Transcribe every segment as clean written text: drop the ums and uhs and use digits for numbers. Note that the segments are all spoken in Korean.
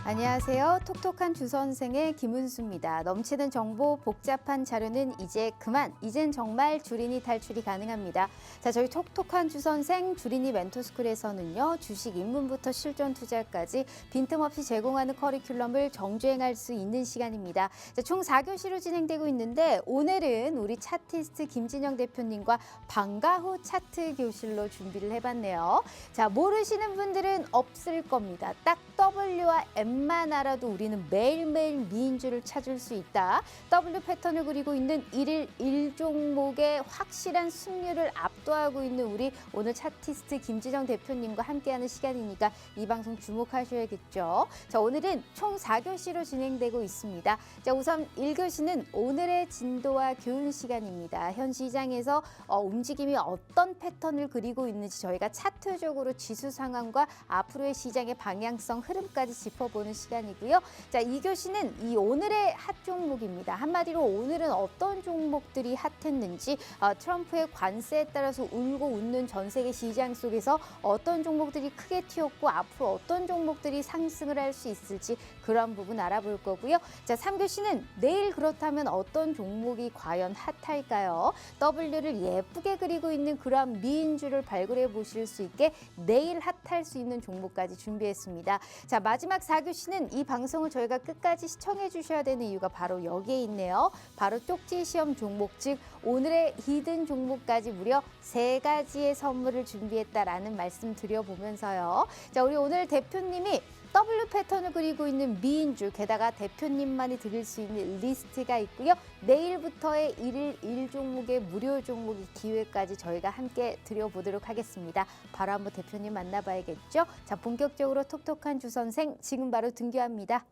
안녕하세요. 톡톡한 주선생의 김은수입니다. 넘치는 정보, 복잡한 자료는 이제 그만. 이젠 정말 주린이 탈출이 가능합니다. 자, 저희 톡톡한 주선생 주린이 멘토스쿨에서는요. 주식 입문부터 실전 투자까지 빈틈없이 제공하는 커리큘럼을 정주행할 수 있는 시간입니다. 자, 총 4교시로 진행되고 있는데 오늘은 우리 차티스트 김진영 대표님과 방과 후 차트 교실로 준비를 해봤네요. 자, 모르시는 분들은 없을 겁니다. 딱 W와 M만 알아도 우리는 매일매일 미인주를 찾을 수 있다. W 패턴을 그리고 있는 일일 1종목의 확실한 승률을 압도하고 있는 우리 오늘 차티스트 김진영 대표님과 함께하는 시간이니까 이 방송 주목하셔야겠죠. 자, 오늘은 총 4교시로 진행되고 있습니다. 자, 우선 1교시는 오늘의 진도와 교훈 시간입니다. 현 시장에서 움직임이 어떤 패턴을 그리고 있는지 저희가 차트적으로 지수 상황과 앞으로의 시장의 방향성 흐름까지 짚어보는 시간이고요. 자, 2교시는 이 오늘의 핫 종목입니다. 한마디로 오늘은 어떤 종목들이 핫했는지 트럼프의 관세에 따라서 울고 웃는 전 세계 시장 속에서 어떤 종목들이 크게 튀었고 앞으로 어떤 종목들이 상승을 할 수 있을지 그런 부분 알아볼 거고요. 자, 3교시는 내일 그렇다면 어떤 종목이 과연 핫할까요? W를 예쁘게 그리고 있는 그런 미인주를 발굴해 보실 수 있게 내일 핫할 수 있는 종목까지 준비했습니다. 자, 마지막 4교시는 이 방송을 저희가 끝까지 시청해 주셔야 되는 이유가 바로 여기에 있네요. 바로 쪽지 시험 종목, 즉 오늘의 히든 종목까지 무려 3가지의 선물을 준비했다라는 말씀 드려보면서요. 자, 우리 오늘 대표님이 W 패턴을 그리고 있는 미인주, 게다가 대표님만이 드릴 수 있는 리스트가 있고요. 내일부터의 일일 1종목의 무료 종목의 기회까지 저희가 함께 드려보도록 하겠습니다. 바로 한번 대표님 만나봐야겠죠? 자, 본격적으로 톡톡한 주선생 지금 바로 등교합니다.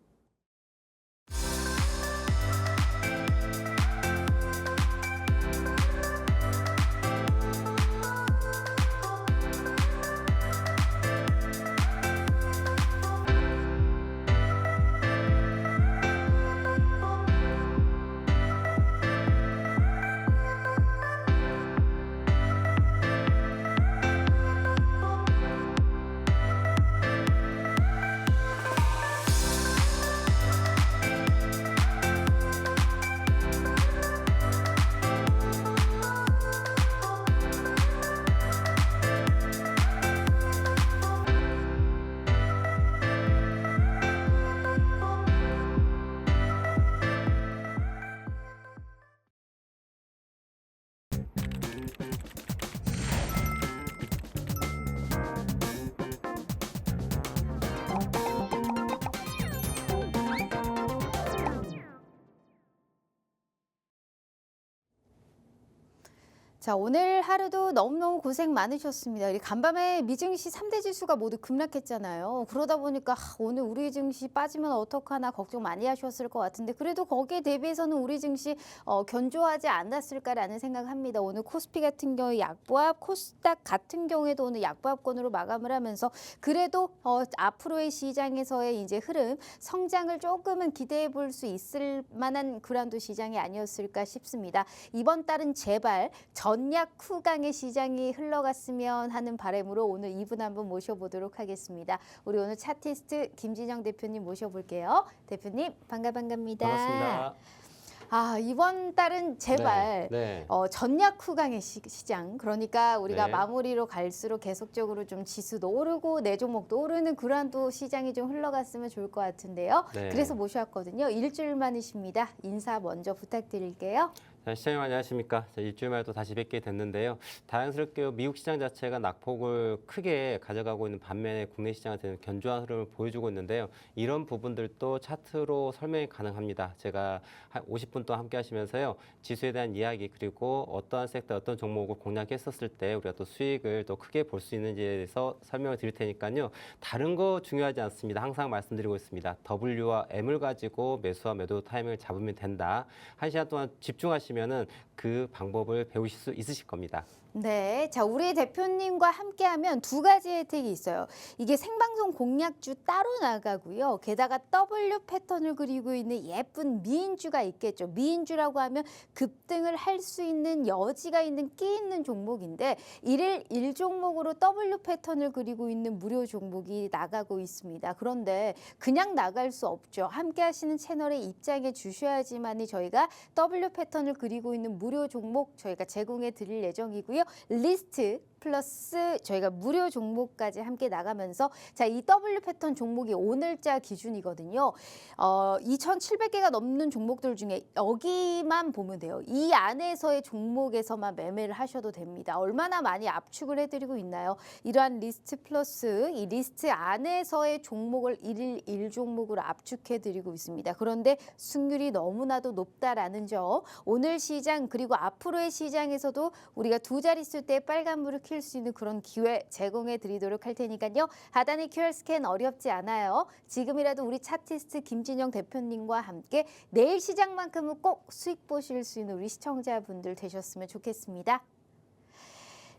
자, 오늘 하루도 너무너무 고생 많으셨습니다. 간밤에 미증시 3대 지수가 모두 급락했잖아요. 그러다 보니까 오늘 우리 증시 빠지면 어떡하나 걱정 많이 하셨을 것 같은데 그래도 거기에 대비해서는 우리 증시 견조하지 않았을까라는 생각합니다. 오늘 코스피 같은 경우에 약보합, 코스닥 같은 경우에도 오늘 약보합권으로 마감을 하면서 그래도 앞으로의 시장에서의 이제 흐름, 성장을 조금은 기대해 볼 수 있을 만한 그란도 시장이 아니었을까 싶습니다. 이번 달은 제발 전략 후강의 시장이 흘러갔으면 하는 바람으로 오늘 이분 한번 모셔보도록 하겠습니다. 우리 오늘 차티스트 김진영 대표님 모셔볼게요. 대표님 반갑습니다. 반갑습니다. 이번 달은 제발 전략 후강의 시장, 그러니까 우리가 마무리로 갈수록 계속적으로 좀 지수도 오르고 내 종목도 오르는 그런 또 시장이 좀 흘러갔으면 좋을 것 같은데요. 그래서 모셔왔거든요. 일주일 만이십니다. 인사 먼저 부탁드릴게요. 시장님 안녕하십니까. 일주일 만에 또 다시 뵙게 됐는데요. 다행스럽게 미국 시장 자체가 낙폭을 크게 가져가고 있는 반면에 국내 시장한테는 견조한 흐름을 보여주고 있는데요. 이런 부분들도 차트로 설명이 가능합니다. 제가 한 50분 동안 함께 하시면서요. 지수에 대한 이야기 그리고 어떠한 섹터, 어떤 종목을 공략했었을 때 우리가 또 수익을 더 크게 볼 수 있는지에 대해서 설명을 드릴 테니까요. 다른 거 중요하지 않습니다. 항상 말씀드리고 있습니다. W와 M을 가지고 매수와 매도 타이밍을 잡으면 된다. 1시간 동안 집중하시면은 그 방법을 배우실 수 있으실 겁니다. 네, 자 우리 대표님과 함께하면 두 가지 혜택이 있어요. 이게 생방송 공략주 따로 나가고요. 게다가 W 패턴을 그리고 있는 예쁜 미인주가 있겠죠. 미인주라고 하면 급등을 할 수 있는 여지가 있는 끼 있는 종목인데 일일 1종목으로 W 패턴을 그리고 있는 무료 종목이 나가고 있습니다. 그런데 그냥 나갈 수 없죠. 함께하시는 채널에 입장해 주셔야지만이 저희가 W 패턴을 그리고 있는 무료 종목 저희가 제공해 드릴 예정이고요. 리스트 플러스 저희가 무료 종목까지 함께 나가면서 자, 이 W 패턴 종목이 오늘자 기준이거든요. 2,700개가 넘는 종목들 중에 여기만 보면 돼요. 이 안에서의 종목에서만 매매를 하셔도 됩니다. 얼마나 많이 압축을 해드리고 있나요? 이러한 리스트 플러스 이 리스트 안에서의 종목을 일일 1종목으로 압축해드리고 있습니다. 그런데 승률이 너무나도 높다라는 점. 오늘 시장 그리고 앞으로의 시장에서도 우리가 두 자릿수 때 빨간불을 킬 수 있는 그런 기회 제공해 드리도록 할 테니까요. 하단의 QR 스캔 어렵지 않아요. 지금이라도 우리 차티스트 김진영 대표님과 함께 내일 시장만큼은 꼭 수익 보실 수 있는 우리 시청자분들 되셨으면 좋겠습니다.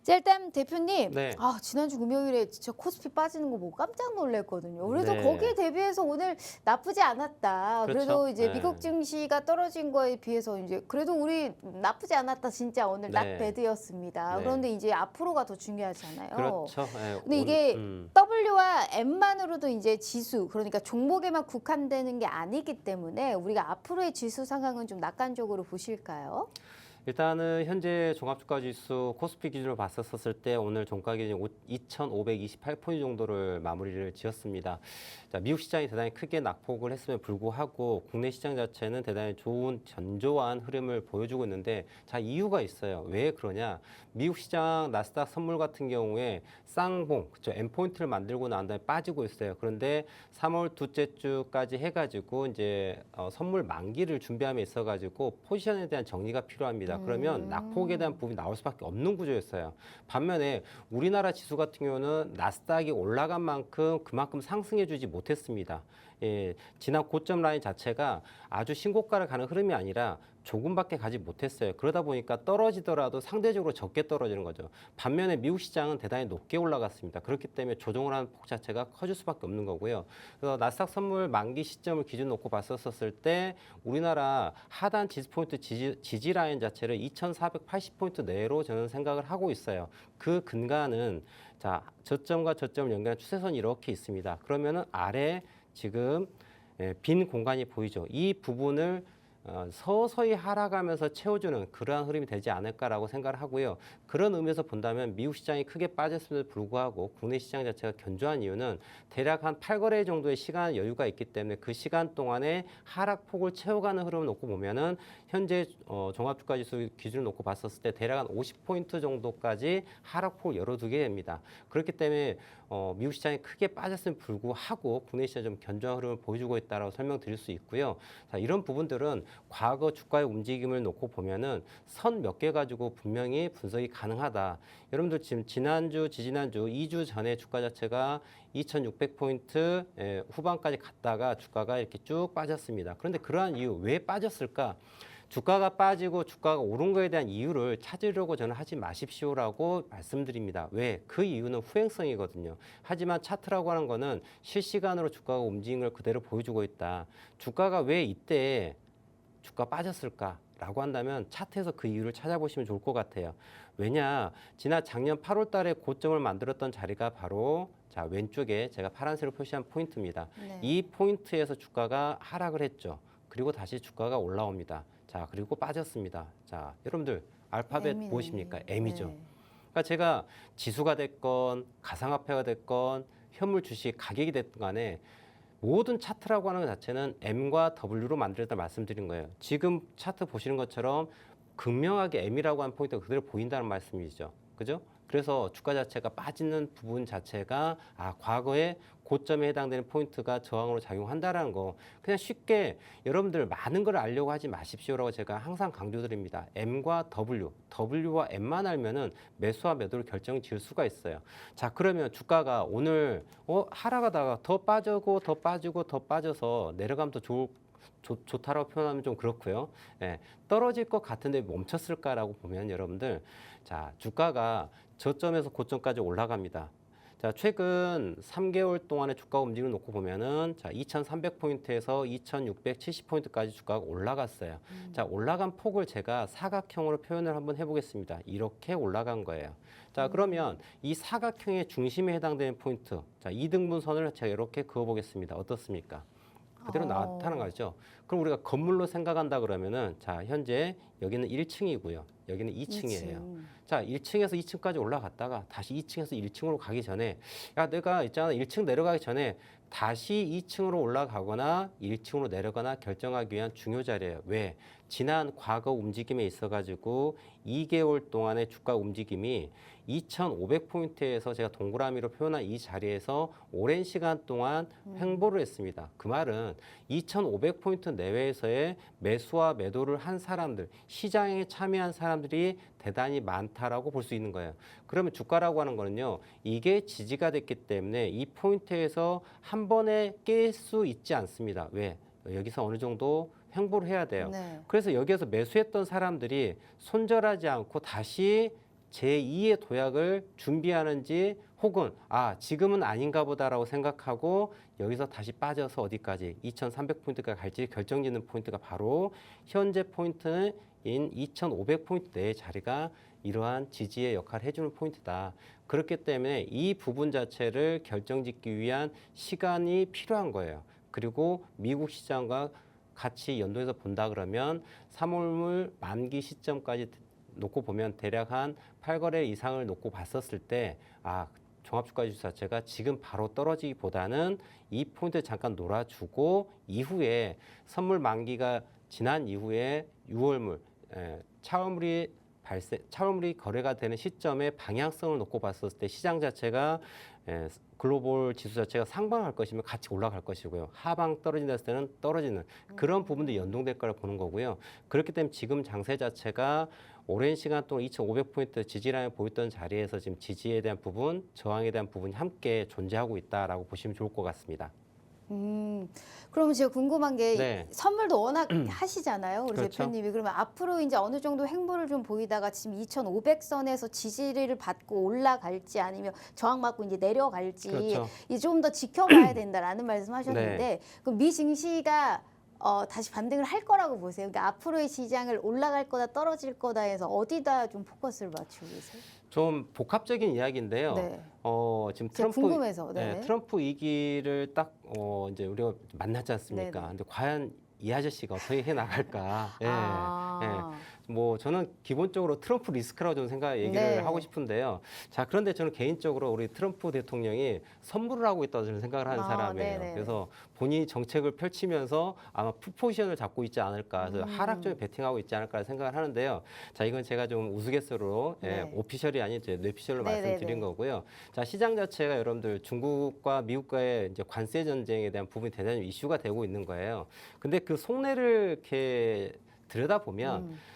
자, 일단 대표님, 네. 지난주 금요일에 진짜 코스피 빠지는 거 보고 깜짝 놀랐거든요. 그래서 네. 거기에 대비해서 오늘 나쁘지 않았다. 그렇죠. 그래도 이제 네. 미국 증시가 떨어진 거에 비해서 이제 그래도 우리 나쁘지 않았다. 진짜 오늘 네. 낫배드였습니다. 네. 그런데 이제 앞으로가 더 중요하잖아요. 그렇죠. 예, 근데 이게 W와 M만으로도 이제 지수, 그러니까 종목에만 국한되는 게 아니기 때문에 우리가 앞으로의 지수 상황은 좀 낙관적으로 보실까요? 일단은 현재 종합주가지수 코스피 기준으로 봤었을 때 오늘 종가 기준 2,528포인트 정도를 마무리를 지었습니다. 자, 미국 시장이 대단히 크게 낙폭을 했음에 불구하고 국내 시장 자체는 대단히 좋은 견조한 흐름을 보여주고 있는데 자, 이유가 있어요. 왜 그러냐? 미국 시장 나스닥 선물 같은 경우에 쌍봉, 그렇죠? M포인트를 만들고 난 다음에 빠지고 있어요. 그런데 3월 둘째 주까지 해가지고 이제 선물 만기를 준비함에 있어가지고 포지션에 대한 정리가 필요합니다. 그러면 낙폭에 대한 부분이 나올 수밖에 없는 구조였어요. 반면에 우리나라 지수 같은 경우는 나스닥이 올라간 만큼 그만큼 상승해주지 못했습니다. 예, 지난 고점 라인 자체가 아주 신고가를 가는 흐름이 아니라 조금밖에 가지 못했어요. 그러다 보니까 떨어지더라도 상대적으로 적게 떨어지는 거죠. 반면에 미국 시장은 대단히 높게 올라갔습니다. 그렇기 때문에 조정을 하는 폭 자체가 커질 수밖에 없는 거고요. 그래서 나스닥 선물 만기 시점을 기준 놓고 봤었을 때 우리나라 하단 지수 포인트 지지 라인 자체를 2,480포인트 내로 저는 생각을 하고 있어요. 그 근간은 자, 저점과 저점을 연결한 추세선이 이렇게 있습니다. 그러면은 아래 지금 빈 공간이 보이죠. 이 부분을 서서히 하락하면서 채워주는 그러한 흐름이 되지 않을까라고 생각을 하고요. 그런 의미에서 본다면 미국 시장이 크게 빠졌음에도 불구하고 국내 시장 자체가 견조한 이유는 대략 한 8거래 정도의 시간 여유가 있기 때문에 그 시간 동안에 하락폭을 채워가는 흐름을 놓고 보면은 현재 종합주가지수 기준을 놓고 봤었을 때 대략 한 50포인트 정도까지 하락폭을 열어두게 됩니다. 그렇기 때문에 미국 시장이 크게 빠졌음에도 불구하고 국내 시장이 좀 견조한 흐름을 보여주고 있다라고 설명드릴 수 있고요. 자, 이런 부분들은 과거 주가의 움직임을 놓고 보면은 선 몇 개 가지고 분명히 분석이 가능하다. 여러분들 지금 지난주, 지지난주 2주 전에 주가 자체가 2,600포인트 후반까지 갔다가 주가가 이렇게 쭉 빠졌습니다. 그런데 그러한 이유 왜 빠졌을까? 주가가 빠지고 주가가 오른 거에 대한 이유를 찾으려고 저는 하지 마십시오라고 말씀드립니다. 왜? 그 이유는 후행성이거든요. 하지만 차트라고 하는 거는 실시간으로 주가가 움직이는 걸 그대로 보여주고 있다. 주가가 왜 이때 주가 빠졌을까라고 한다면 차트에서 그 이유를 찾아보시면 좋을 것 같아요. 왜냐? 지난 작년 8월 달에 고점을 만들었던 자리가 바로 자, 왼쪽에 제가 파란색으로 표시한 포인트입니다. 네. 이 포인트에서 주가가 하락을 했죠. 그리고 다시 주가가 올라옵니다. 자, 그리고 빠졌습니다. 자, 여러분들 알파벳 M이네. 무엇입니까? M이죠. 네. 그러니까 제가 지수가 됐건 가상화폐가 됐건 현물 주식 가격이 됐든 간에 모든 차트라고 하는 것 자체는 M과 W로 만들었다 말씀드린 거예요. 지금 차트 보시는 것처럼 극명하게 M이라고 하는 포인트가 그대로 보인다는 말씀이죠. 그죠? 그래서 주가 자체가 빠지는 부분 자체가 과거에 고점에 해당되는 포인트가 저항으로 작용한다라는 거 그냥 쉽게 여러분들 많은 걸 알려고 하지 마십시오라고 제가 항상 강조드립니다. M과 W, W와 M만 알면은 매수와 매도를 결정 지을 수가 있어요. 자, 그러면 주가가 오늘 하락하다가 더 빠지고 더 빠지고 더 빠져서 내려가면 더 좋을 좋다라고 표현하면 좀 그렇고요. 예, 떨어질 것 같은데 멈췄을까라고 보면 여러분들 자 주가가 저점에서 고점까지 올라갑니다. 자, 최근 3개월 동안의 주가 움직임을 놓고 보면은 자, 2,300포인트에서 2,670포인트까지 주가가 올라갔어요. 자, 올라간 폭을 제가 사각형으로 표현을 한번 해보겠습니다. 이렇게 올라간 거예요. 자, 그러면 이 사각형의 중심에 해당되는 포인트, 자, 2등분선을 제가 이렇게 그어보겠습니다. 어떻습니까? 그대로 나타난 거죠. 그럼 우리가 건물로 생각한다 그러면은 자, 현재 여기는 1층이고요. 여기는 2층이에요. 자, 1층에서 2층까지 올라갔다가 다시 2층에서 1층으로 가기 전에 야, 내가 있잖아. 1층 내려가기 전에 다시 2층으로 올라가거나 1층으로 내려가나 결정하기 위한 중요 자리예요. 왜? 지난 과거 움직임에 있어가지고 2개월 동안의 주가 움직임이 2,500포인트에서 제가 동그라미로 표현한 이 자리에서 오랜 시간 동안 횡보를 했습니다. 그 말은 2,500포인트 내외에서의 매수와 매도를 한 사람들, 시장에 참여한 사람들이 대단히 많다라고 볼 수 있는 거예요. 그러면 주가라고 하는 거는요, 이게 지지가 됐기 때문에 이 포인트에서 한 번에 깰 수 있지 않습니다. 왜? 여기서 어느 정도 횡보를 해야 돼요. 네. 그래서 여기에서 매수했던 사람들이 손절하지 않고 다시 제2의 도약을 준비하는지 혹은 아 지금은 아닌가 보다라고 생각하고 여기서 다시 빠져서 어디까지 2,300포인트가 갈지 결정짓는 포인트가 바로 현재 포인트인 2,500포인트 내의 자리가 이러한 지지의 역할을 해주는 포인트다. 그렇기 때문에 이 부분 자체를 결정짓기 위한 시간이 필요한 거예요. 그리고 미국 시장과 같이 연동해서 본다 그러면 3월물 만기 시점까지 놓고 보면 대략 한 8거래 이상을 놓고 봤었을 때 아, 종합주가지수 자체가 지금 바로 떨어지기보다는 이 포인트 잠깐 놀아주고 이후에 선물 만기가 지난 이후에 6월물 차월물이 거래가 되는 시점에 방향성을 놓고 봤었을 때 시장 자체가 글로벌 지수 자체가 상방할 것이면 같이 올라갈 것이고요. 하방 떨어진다 했을 때는 떨어지는 그런 부분도 연동될 거라 보는 거고요. 그렇기 때문에 지금 장세 자체가 오랜 시간 동안 2,500포인트 지지라인을 보였던 자리에서 지금 지지에 대한 부분, 저항에 대한 부분이 함께 존재하고 있다라고 보시면 좋을 것 같습니다. 그러면 제가 궁금한 게 네. 선물도 워낙 하시잖아요, 우리 그렇죠. 대표님이. 그러면 앞으로 이제 어느 정도 횡보를 좀 보이다가 지금 2,500선에서 지지를 받고 올라갈지 아니면 저항받고 이제 내려갈지 그렇죠. 이제 좀 더 지켜봐야 된다라는 말씀하셨는데 네. 그럼 미 증시가 다시 반등을 할 거라고 보세요. 그러니까 앞으로의 시장을 올라갈 거다 떨어질 거다 해서 어디다 좀 포커스를 맞추고 계세요? 좀 복합적인 이야기인데요. 네. 지금 제가 트럼프 궁금해서. 네. 트럼프 2기를 딱 이제 우리가 만났지 않습니까? 네네. 근데 과연 이 아저씨가 어떻게 해 나갈까? 아. 뭐 저는 기본적으로 트럼프 리스크라고 좀 얘기를 네. 하고 싶은데요. 자, 그런데 저는 개인적으로 우리 트럼프 대통령이 선물을 하고 있다고 저는 생각을 하는 아, 사람이에요. 네네. 그래서 본인이 정책을 펼치면서 아마 풋포지션을 잡고 있지 않을까, 그래서 하락적인 베팅하고 있지 않을까 생각을 하는데요. 자, 이건 제가 좀 우스갯소리로 네. 오피셜이 아닌 제 뇌피셜로 네네네. 말씀드린 거고요. 자, 시장 자체가 여러분들 중국과 미국과의 이제 관세 전쟁에 대한 부분이 대단히 이슈가 되고 있는 거예요. 근데 그 속내를 이렇게 들여다보면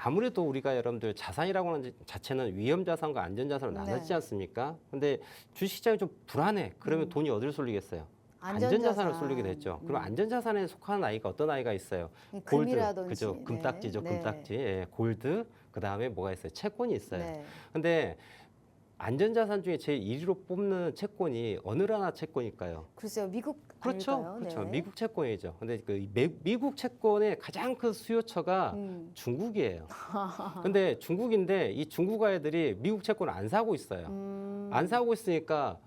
아무래도 우리가 여러분들 자산이라고 하는 자체는 위험 자산과 안전 자산으로 네. 나눠지지 않습니까? 근데 주식시장이 좀 불안해. 그러면 돈이 어디로 쏠리겠어요? 안전자산을 쏠리게 됐죠. 그럼 안전자산에 속하는 아이가 어떤 아이가 있어요? 금이라든지. 그죠? 금딱지죠, 네. 금딱지. 예, 골드. 그 다음에 뭐가 있어요? 채권이 있어요. 네. 근데 안전자산 중에 제일 1위로 뽑는 채권이 어느 나라 채권일까요? 글쎄요, 미국 그렇죠, 아닐까요? 그렇죠. 네. 미국 채권이죠. 근데 그 미국 채권의 가장 큰 수요처가 중국이에요. 근데 중국인데 이 중국 아이들이 미국 채권을 안 사고 있어요. 안 사고 있으니까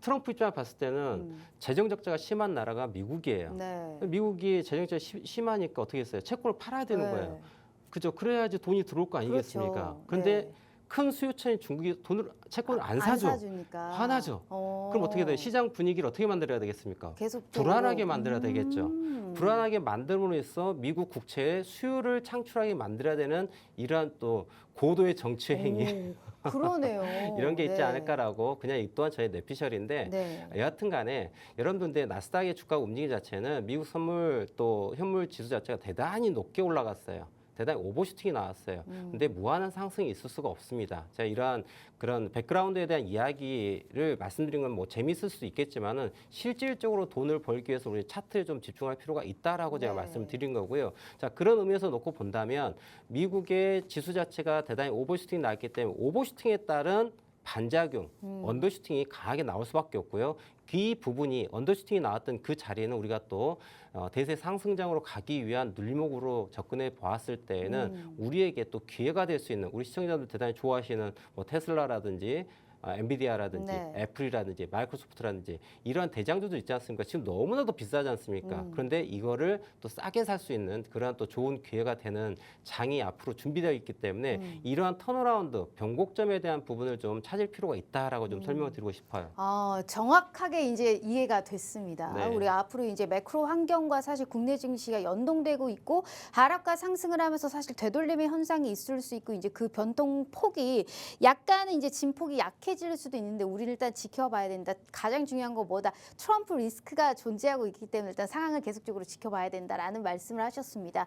트럼프 입장을 봤을 때는 재정 적자가 심한 나라가 미국이에요. 네. 미국이 재정 적자가 심하니까 어떻게 했어요? 채권을 팔아야 되는 네. 거예요. 그죠? 그래야지 돈이 들어올 거 아니겠습니까? 그렇죠. 그런데 네. 큰 수요처인 중국이 채권을 안 안 사죠. 사주니까. 화나죠. 그럼 어떻게 돼요? 시장 분위기를 어떻게 만들어야 되겠습니까? 계속적으로. 불안하게 만들어야 되겠죠. 불안하게 만들므로 해서 미국 국채의 수요를 창출하게 만들어야 되는 이러한 또 고도의 정치 행위 그러네요. 이런 게 있지 네. 않을까라고 그냥 이 또한 저의 뇌피셜인데 네. 여하튼 간에 여러분들 근데 나스닥의 주가 움직임 자체는 미국 선물 또 현물 지수 자체가 대단히 높게 올라갔어요. 대단히 오버슈팅이 나왔어요. 근데 무한한 상승이 있을 수가 없습니다. 자, 이러한 그런 백그라운드에 대한 이야기를 말씀드린 건 뭐 재미있을 수도 있겠지만은 실질적으로 돈을 벌기 위해서 우리 차트에 좀 집중할 필요가 있다라고 제가 네. 말씀을 드린 거고요. 자, 그런 의미에서 놓고 본다면 미국의 지수 자체가 대단히 오버슈팅이 나왔기 때문에 오버슈팅에 따른 반작용, 언더슈팅이 강하게 나올 수밖에 없고요. 이 부분이 언더슈팅이 나왔던 그 자리에는 우리가 또 대세 상승장으로 가기 위한 눌림목으로 접근해 보았을 때에는 우리에게 또 기회가 될 수 있는 우리 시청자들 대단히 좋아하시는 뭐 테슬라라든지 엔비디아라든지 네. 애플이라든지 마이크로소프트라든지 이러한 대장주도 있지 않습니까? 지금 너무나도 비싸지 않습니까? 그런데 이거를 또 싸게 살 수 있는 그러한 또 좋은 기회가 되는 장이 앞으로 준비되어 있기 때문에 이러한 턴어라운드, 변곡점에 대한 부분을 좀 찾을 필요가 있다라고 좀 설명을 드리고 싶어요. 정확하게 이제 이해가 됐습니다. 네. 우리 앞으로 이제 매크로 환경과 사실 국내 증시가 연동되고 있고 하락과 상승을 하면서 사실 되돌림의 현상이 있을 수 있고 이제 그 변동 폭이 약간은 이제 진폭이 약해질 수도 있는데 우리는 일단 지켜봐야 된다. 가장 중요한 거 뭐다? 트럼프 리스크가 존재하고 있기 때문에 일단 상황을 계속적으로 지켜봐야 된다라는 말씀을 하셨습니다.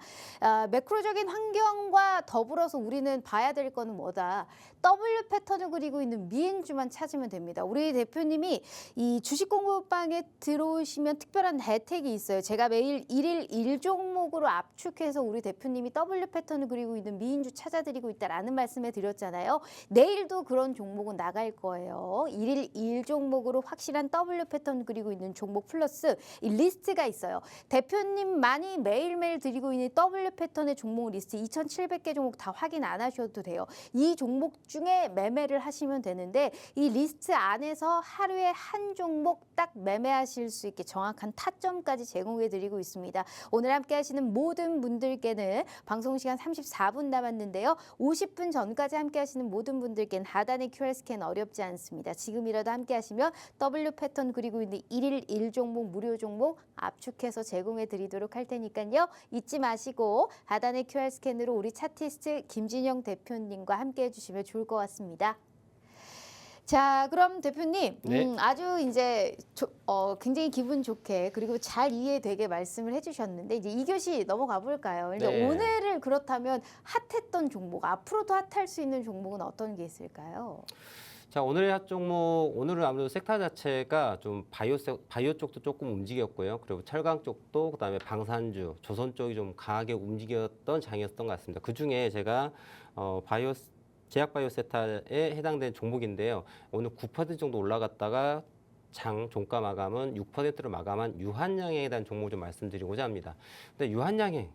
매크로적인 환경과 더불어서 우리는 봐야 될 거는 뭐다? W 패턴을 그리고 있는 미행주만 찾으면 됩니다. 우리 대표님이 이 주식 공부방에 들어오시면 특별한 혜택이 있어요. 제가 매일 1일 1종목으로 압축해서 우리 대표님이 W 패턴을 그리고 있는 미인주 찾아드리고 있다라는 말씀을 드렸잖아요. 내일도 그런 종목은 나갈 거예요. 1일 1종목으로 확실한 W 패턴 그리고 있는 종목 플러스 이 리스트가 있어요. 대표님만이 매일매일 드리고 있는 W 패턴의 종목 리스트 2,700개 종목 다 확인 안 하셔도 돼요. 이 종목 중에 매매를 하시면 되는데 이 리스트 안에서 하루에 한 종목 딱 매매하실 수 있게 정확한 타점까지 제공해 드리고 있습니다. 오늘 함께 하시는 모든 분들께는 방송 시간 34분 남았는데요. 50분 전까지 함께 하시는 모든 분들께는 하단의 QR 스캔 어렵지 않습니다. 지금이라도 함께 하시면 W 패턴 그리고 있는 1일 1종목 무료 종목 압축해서 제공해 드리도록 할 테니까요. 잊지 마시고 하단의 QR 스캔으로 우리 차티스트 김진영 대표님과 함께 해주시면 좋을 것 같습니다. 자, 그럼 대표님, 네. 아주 이제 굉장히 기분 좋게 그리고 잘 이해되게 말씀을 해주셨는데 이제 2교시 넘어가 볼까요? 근데 네. 오늘을 그렇다면 핫했던 종목, 앞으로도 핫할 수 있는 종목은 어떤 게 있을까요? 자, 오늘의 핫 종목, 오늘은 아무래도 섹터 자체가 좀 바이오 쪽도 조금 움직였고요. 그리고 철강 쪽도, 그다음에 방산주, 조선 쪽이 좀 강하게 움직였던 장이었던 것 같습니다. 그 중에 제가 제약바이오 섹터에 해당되는 종목인데요. 오늘 9% 정도 올라갔다가 종가 마감은 6%로 마감한 유한양행에 대한 종목 좀 말씀드리고자 합니다. 근데 유한양행,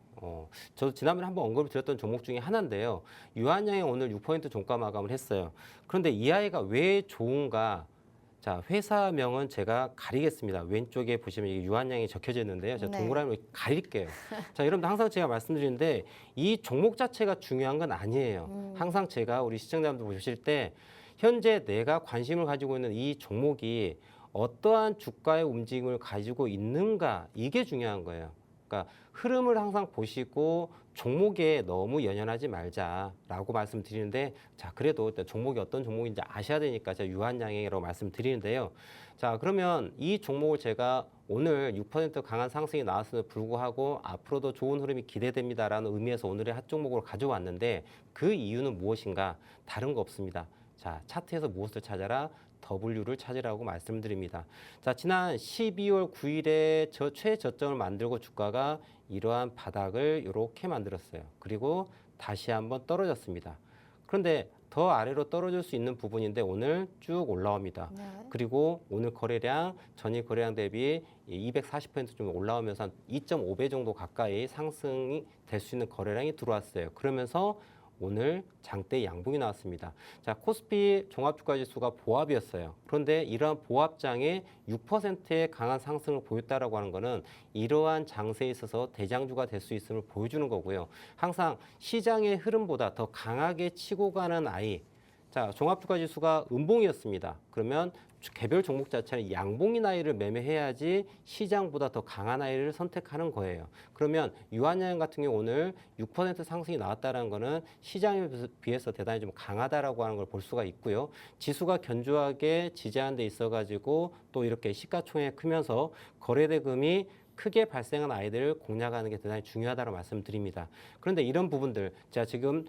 저도 지난번에 한번 언급을 드렸던 종목 중에 하나인데요. 유한양행 오늘 6% 종가 마감을 했어요. 그런데 이 아이가 왜 좋은가? 자, 회사명은 제가 가리겠습니다. 왼쪽에 보시면 이게 유한양이 적혀져 있는데요. 제가 네. 동그라미로 가릴게요. 자, 여러분들 항상 제가 말씀드리는데 이 종목 자체가 중요한 건 아니에요. 항상 제가 우리 시청자분들 보실 때 현재 내가 관심을 가지고 있는 이 종목이 어떠한 주가의 움직임을 가지고 있는가 이게 중요한 거예요. 그러니까 흐름을 항상 보시고 종목에 너무 연연하지 말자라고 말씀드리는데 자 그래도 일단 종목이 어떤 종목인지 아셔야 되니까 제가 유한양행이라고 말씀드리는데요. 자 그러면 이 종목을 제가 오늘 6% 강한 상승이 나왔음에도 불구하고 앞으로도 좋은 흐름이 기대됩니다라는 의미에서 오늘의 핫 종목으로 가져왔는데 그 이유는 무엇인가? 다른 거 없습니다. 자 차트에서 무엇을 찾아라? W를 찾으라고 말씀드립니다. 자, 지난 12월 9일에 최저점을 만들고 주가가 이러한 바닥을 이렇게 만들었어요. 그리고 다시 한번 떨어졌습니다. 그런데 더 아래로 떨어질 수 있는 부분인데 오늘 쭉 올라옵니다. 네. 그리고 오늘 거래량, 전일 거래량 대비 240%좀 올라오면서 한 2.5배 정도 가까이 상승이 될 수 있는 거래량이 들어왔어요. 그러면서 오늘 장대 양봉이 나왔습니다. 자, 코스피 종합주가지수가 보합이었어요. 그런데 이러한 보합장에 6%의 강한 상승을 보였다라고 하는 것은 이러한 장세에 있어서 대장주가 될 수 있음을 보여주는 거고요. 항상 시장의 흐름보다 더 강하게 치고 가는 아이. 자, 종합주가지수가 음봉이었습니다. 그러면 개별 종목 자체는 양봉인 아이를 매매해야지 시장보다 더 강한 아이를 선택하는 거예요. 그러면 유한양행 같은 경우 오늘 6% 상승이 나왔다는 거는 시장에 비해서 대단히 좀 강하다라고 하는 걸 볼 수가 있고요. 지수가 견조하게 지지하는 데 있어가지고 또 이렇게 시가총액 크면서 거래대금이 크게 발생한 아이들을 공략하는 게 대단히 중요하다고 말씀드립니다. 그런데 이런 부분들 제가 지금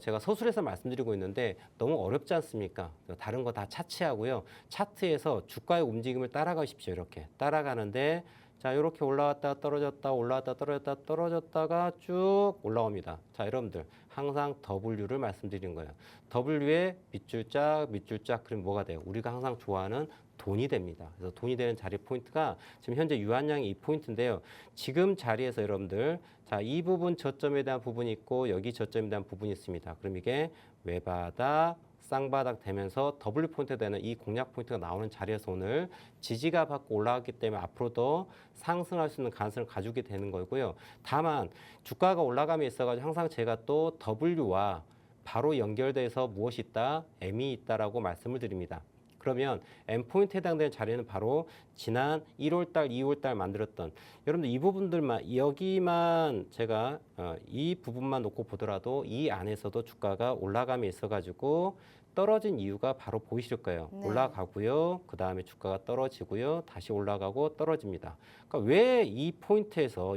제가 서술해서 말씀드리고 있는데 너무 어렵지 않습니까? 다른 거 다 차치하고요. 차트에서 주가의 움직임을 따라가십시오. 이렇게 따라가는데 자, 이렇게 올라왔다 떨어졌다 올라왔다 떨어졌다 떨어졌다가 쭉 올라옵니다. 자, 여러분들 항상 W를 말씀드린 거예요. W에 밑줄짝 그럼 뭐가 돼요? 우리가 항상 좋아하는 돈이 됩니다. 그래서 돈이 되는 자리 포인트가 지금 현재 유한량이 이 포인트인데요. 지금 자리에서 여러분들 자, 이 부분 저점에 대한 부분이 있고 여기 저점에 대한 부분이 있습니다. 그럼 이게 외바닥 쌍바닥 되면서 W 포인트 되는 이 공략 포인트가 나오는 자리에서 오늘 지지가 받고 올라갔기 때문에 앞으로 더 상승할 수 있는 가능성을 가지게 되는 거고요. 다만 주가가 올라감에 있어가지고 항상 제가 또 W와 바로 연결돼서 무엇이 있다? M이 있다라고 말씀을 드립니다. 그러면 M포인트에 해당되는 자리는 바로 지난 1월달, 2월달 만들었던 여러분들 이 부분들만 여기만 제가 이 부분만 놓고 보더라도 이 안에서도 주가가 올라감에 있어가지고 떨어진 이유가 바로 보이실 거예요. 네. 올라가고요. 그 다음에 주가가 떨어지고요. 다시 올라가고 떨어집니다. 그러니까 왜 이 포인트에서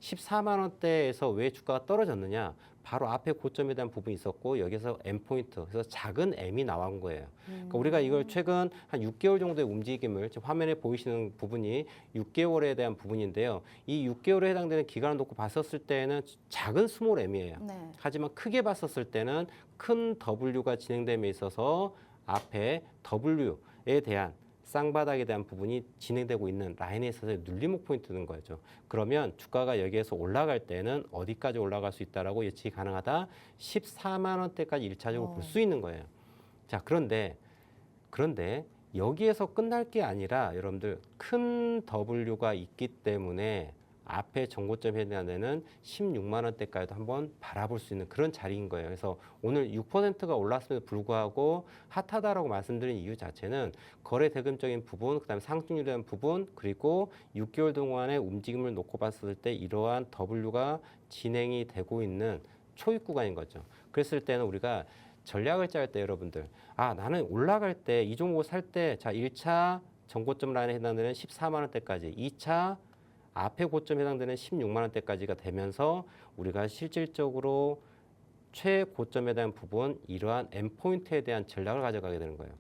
14만 원대에서 왜 주가가 떨어졌느냐? 바로 앞에 고점에 대한 부분이 있었고 여기서 M 포인트, 그래서 작은 M이 나온 거예요. 그러니까 우리가 이걸 최근 한 6개월 정도의 움직임을 지금 화면에 보이시는 부분이 6개월에 대한 부분인데요. 이 6개월에 해당되는 기간을 놓고 봤었을 때는 작은 스몰 M이에요. 네. 하지만 크게 봤었을 때는 큰 W가 진행됨에 있어서 앞에 W에 대한 쌍바닥에 대한 부분이 진행되고 있는 라인에 있어서 눌림목 포인트는 거죠. 그러면 주가가 여기에서 올라갈 때는 어디까지 올라갈 수 있다라고 예측이 가능하다? 14만 원대까지 일차적으로 볼 수 있는 거예요. 자, 그런데 여기에서 끝날 게 아니라 여러분들 큰 W가 있기 때문에 앞에 정고점 해당되는 16만 원대까지도 한번 바라볼 수 있는 그런 자리인 거예요. 그래서 오늘 6%가 올랐음에도 불구하고 핫하다라고 말씀드린 이유 자체는 거래 대금적인 부분, 그다음에 상승률에 대한 부분, 그리고 6개월 동안의 움직임을 놓고 봤을 때 이러한 W가 진행이 되고 있는 초입 구간인 거죠. 그랬을 때는 우리가 전략을 짤 때 여러분들 나는 올라갈 때 이 종목을 살 때 자 1차 정고점 라인에 해당되는 14만 원대까지 2차 앞에 고점에 해당되는 16만 원대까지가 되면서 우리가 실질적으로 최고점에 대한 부분 이러한 M포인트에 대한 전략을 가져가게 되는 거예요.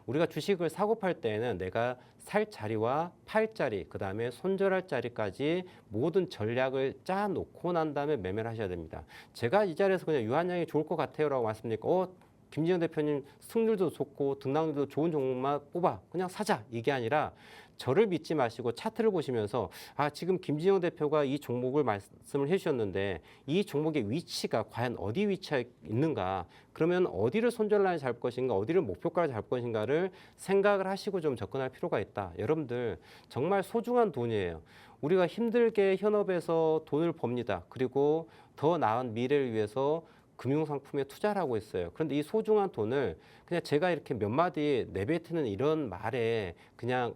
우리가 주식을 사고 팔 때는 내가 살 자리와 팔 자리, 그 다음에 손절할 자리까지 모든 전략을 짜놓고 난 다음에 매매를 하셔야 됩니다. 제가 이 자리에서 그냥 유한양이 좋을 것 같아요 라고 말씀드리니까 김진영 대표님 승률도 좋고 등락률도 좋은 종목만 뽑아 그냥 사자 이게 아니라 저를 믿지 마시고 차트를 보시면서 지금 김진영 대표가 이 종목을 말씀을 해주셨는데 이 종목의 위치가 과연 어디 위치에 있는가 그러면 어디를 손절라인 잡을 것인가 어디를 목표가를 잡을 것인가를 생각을 하시고 좀 접근할 필요가 있다. 여러분들 정말 소중한 돈이에요. 우리가 힘들게 현업에서 돈을 법니다. 그리고 더 나은 미래를 위해서 금융상품에 투자를 하고 있어요. 그런데 이 소중한 돈을 그냥 제가 이렇게 몇 마디 내뱉는 이런 말에 그냥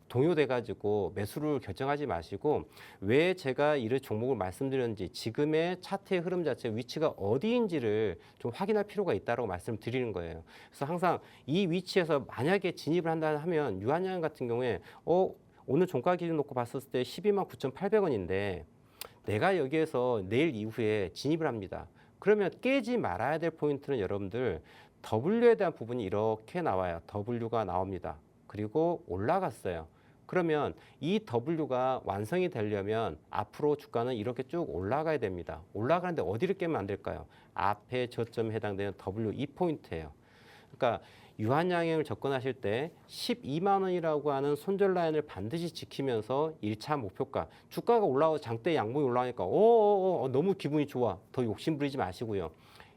동요돼가지고 매수를 결정하지 마시고 왜 제가 이런 종목을 말씀드렸는지 지금의 차트의 흐름 자체 위치가 어디인지를 좀 확인할 필요가 있다고 말씀드리는 거예요. 그래서 항상 이 위치에서 만약에 진입을 한다 하면 유한양 같은 경우에 오늘 종가 기준 놓고 봤을 때 12만 9,800원인데 내가 여기에서 내일 이후에 진입을 합니다. 그러면 깨지 말아야 될 포인트는 여러분들 W에 대한 부분이 이렇게 나와요. W가 나옵니다. 그리고 올라갔어요. 그러면 이 W가 완성이 되려면 앞으로 주가는 이렇게 쭉 올라가야 됩니다. 올라가는데 어디를 깨면 안 될까요? 앞에 저점에 해당되는 W 이 포인트예요. 그러니까 유한양행을 접근하실 때 12만 원이라고 하는 손절 라인을 반드시 지키면서 1차 목표가 주가가 올라오고 장대 양봉이 올라오니까 너무 기분이 좋아. 더 욕심 부리지 마시고요.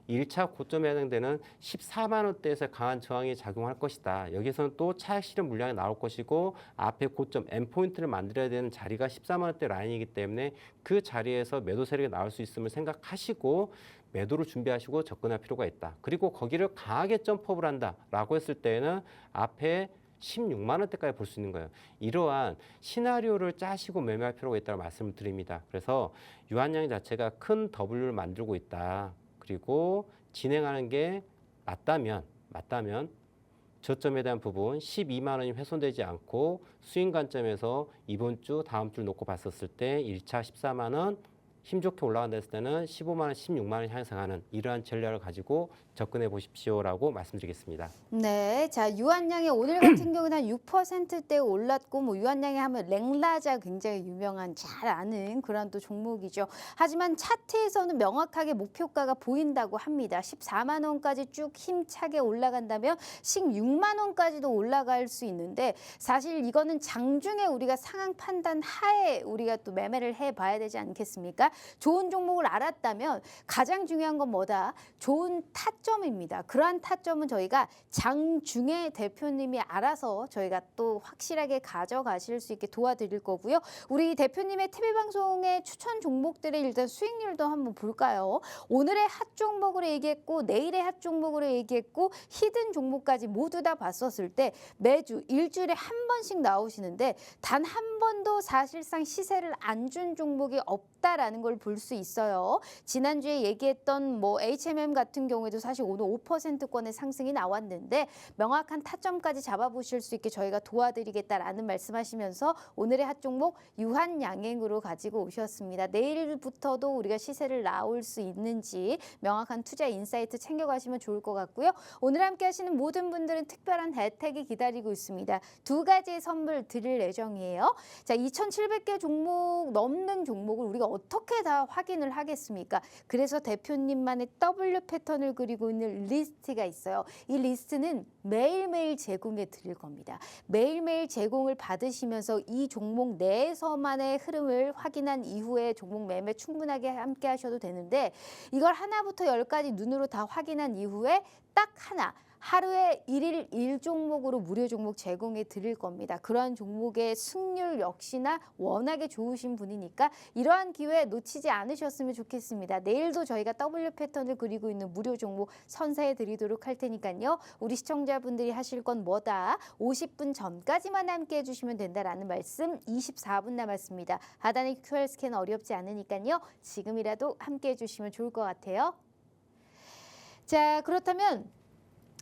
1차 고점에 해당되는 14만 원대에서 강한 저항이 작용할 것이다. 여기서는 또 차익 실현 물량이 나올 것이고 앞에 고점 M포인트를 만들어야 되는 자리가 14만 원대 라인이기 때문에 그 자리에서 매도 세력이 나올 수 있음을 생각하시고 매도를 준비하시고 접근할 필요가 있다. 그리고 거기를 강하게 점프업을 한다라고 했을 때는 앞에 16만 원대까지 볼 수 있는 거예요. 이러한 시나리오를 짜시고 매매할 필요가 있다고 말씀을 드립니다. 그래서 유한양 자체가 큰 W를 만들고 있다. 그리고 진행하는 게 맞다면 저점에 대한 부분 12만 원이 훼손되지 않고 수익 관점에서 이번 주 다음 주를 놓고 봤었을 때 1차 14만 원 힘 좋게 올라간다 했을 때는 15만 원, 16만 원 향상하는 이러한 전략을 가지고 접근해 보십시오라고 말씀드리겠습니다. 네, 자 유한양이 오늘 같은 경우는 한 6%대 올랐고 뭐 유한양이 하면 랭라자 굉장히 유명한 잘 아는 그런 또 종목이죠. 하지만 차트에서는 명확하게 목표가가 보인다고 합니다. 14만 원까지 쭉 힘차게 올라간다면 16만 원까지도 올라갈 수 있는데 사실 이거는 장중에 우리가 상황 판단 하에 우리가 또 매매를 해봐야 되지 않겠습니까? 좋은 종목을 알았다면 가장 중요한 건 뭐다? 좋은 타점입니다. 그러한 타점은 저희가 장중에 대표님이 알아서 저희가 또 확실하게 가져가실 수 있게 도와드릴 거고요. 우리 대표님의 TV 방송의 추천 종목들의 일단 수익률도 한번 볼까요? 오늘의 핫 종목으로 얘기했고 내일의 핫 종목으로 얘기했고 히든 종목까지 모두 다 봤었을 때 매주 일주일에 한 번씩 나오시는데 단 한 번도 사실상 시세를 안 준 종목이 없다라는 걸 볼 수 있어요. 지난주에 얘기했던 뭐 HMM 같은 경우에도 사실 오늘 5%권의 상승이 나왔는데 명확한 타점까지 잡아보실 수 있게 저희가 도와드리겠다라는 말씀하시면서 오늘의 핫 종목 유한양행으로 가지고 오셨습니다. 내일부터도 우리가 시세를 나올 수 있는지 명확한 투자 인사이트 챙겨가시면 좋을 것 같고요. 오늘 함께 하시는 모든 분들은 특별한 혜택이 기다리고 있습니다. 두 가지의 선물 드릴 예정이에요. 자, 2,700개 종목 넘는 종목을 우리가 어떻게 다 확인을 하겠습니까? 그래서 대표님만의 W 패턴을 그리고 있는 리스트가 있어요. 이 리스트는 매일매일 제공해 드릴 겁니다. 매일매일 제공을 받으시면서 이 종목 내에서만의 흐름을 확인한 이후에 종목 매매 충분하게 함께 하셔도 되는데 이걸 하나부터 열까지 눈으로 다 확인한 이후에 딱 하나 하루에 1일 1종목으로 무료 종목 제공해 드릴 겁니다. 그러한 종목의 승률 역시나 워낙에 좋으신 분이니까 이러한 기회 놓치지 않으셨으면 좋겠습니다. 내일도 저희가 W 패턴을 그리고 있는 무료 종목 선사해 드리도록 할 테니까요. 우리 시청자분들이 하실 건 뭐다? 50분 전까지만 함께 해주시면 된다라는 말씀 24분 남았습니다. 하단의 QR 스캐너 어렵지 않으니까요. 지금이라도 함께 해주시면 좋을 것 같아요. 자, 그렇다면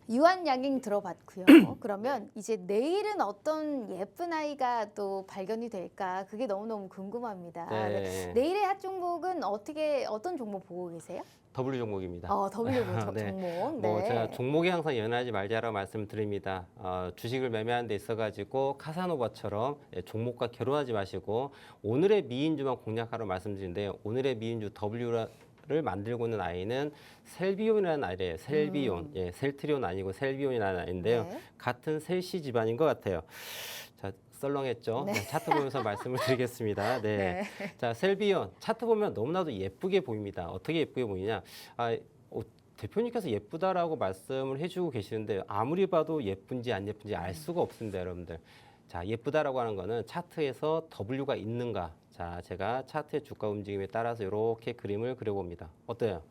유한양행 들어봤고요. 그러면 이제 내일은 어떤 예쁜 아이가 또 발견이 될까? 그게 너무너무 궁금합니다. 네. 내일의 핫 종목은 어떤 종목 보고 계세요? W 종목입니다. W 네. 종목. 뭐 네. 제가 종목에 항상 연연하지 말자라고 말씀드립니다. 주식을 매매하는 데 있어가지고 카사노바처럼 종목과 결혼하지 마시고 오늘의 미인주만 공략하러 말씀드리는데요. 오늘의 미인주 W를 만들고 있는 아이는 셀비온이라는 아이래요. 셀비온. 예, 셀트리온 아니고 셀비온이라는 아이인데요. 네. 같은 셀시 집안인 것 같아요. 자, 썰렁했죠? 네. 네, 차트 보면서 말씀을 드리겠습니다. 네. 네. 자, 셀비온. 차트 보면 너무나도 예쁘게 보입니다. 어떻게 예쁘게 보이냐? 대표님께서 예쁘다라고 말씀을 해주고 계시는데 아무리 봐도 예쁜지 안 예쁜지 알 수가 없습니다, 여러분들. 자, 예쁘다라고 하는 거는 차트에서 W가 있는가? 자, 제가 차트의 주가 움직임에 따라서 이렇게 그림을 그려봅니다. 어때요?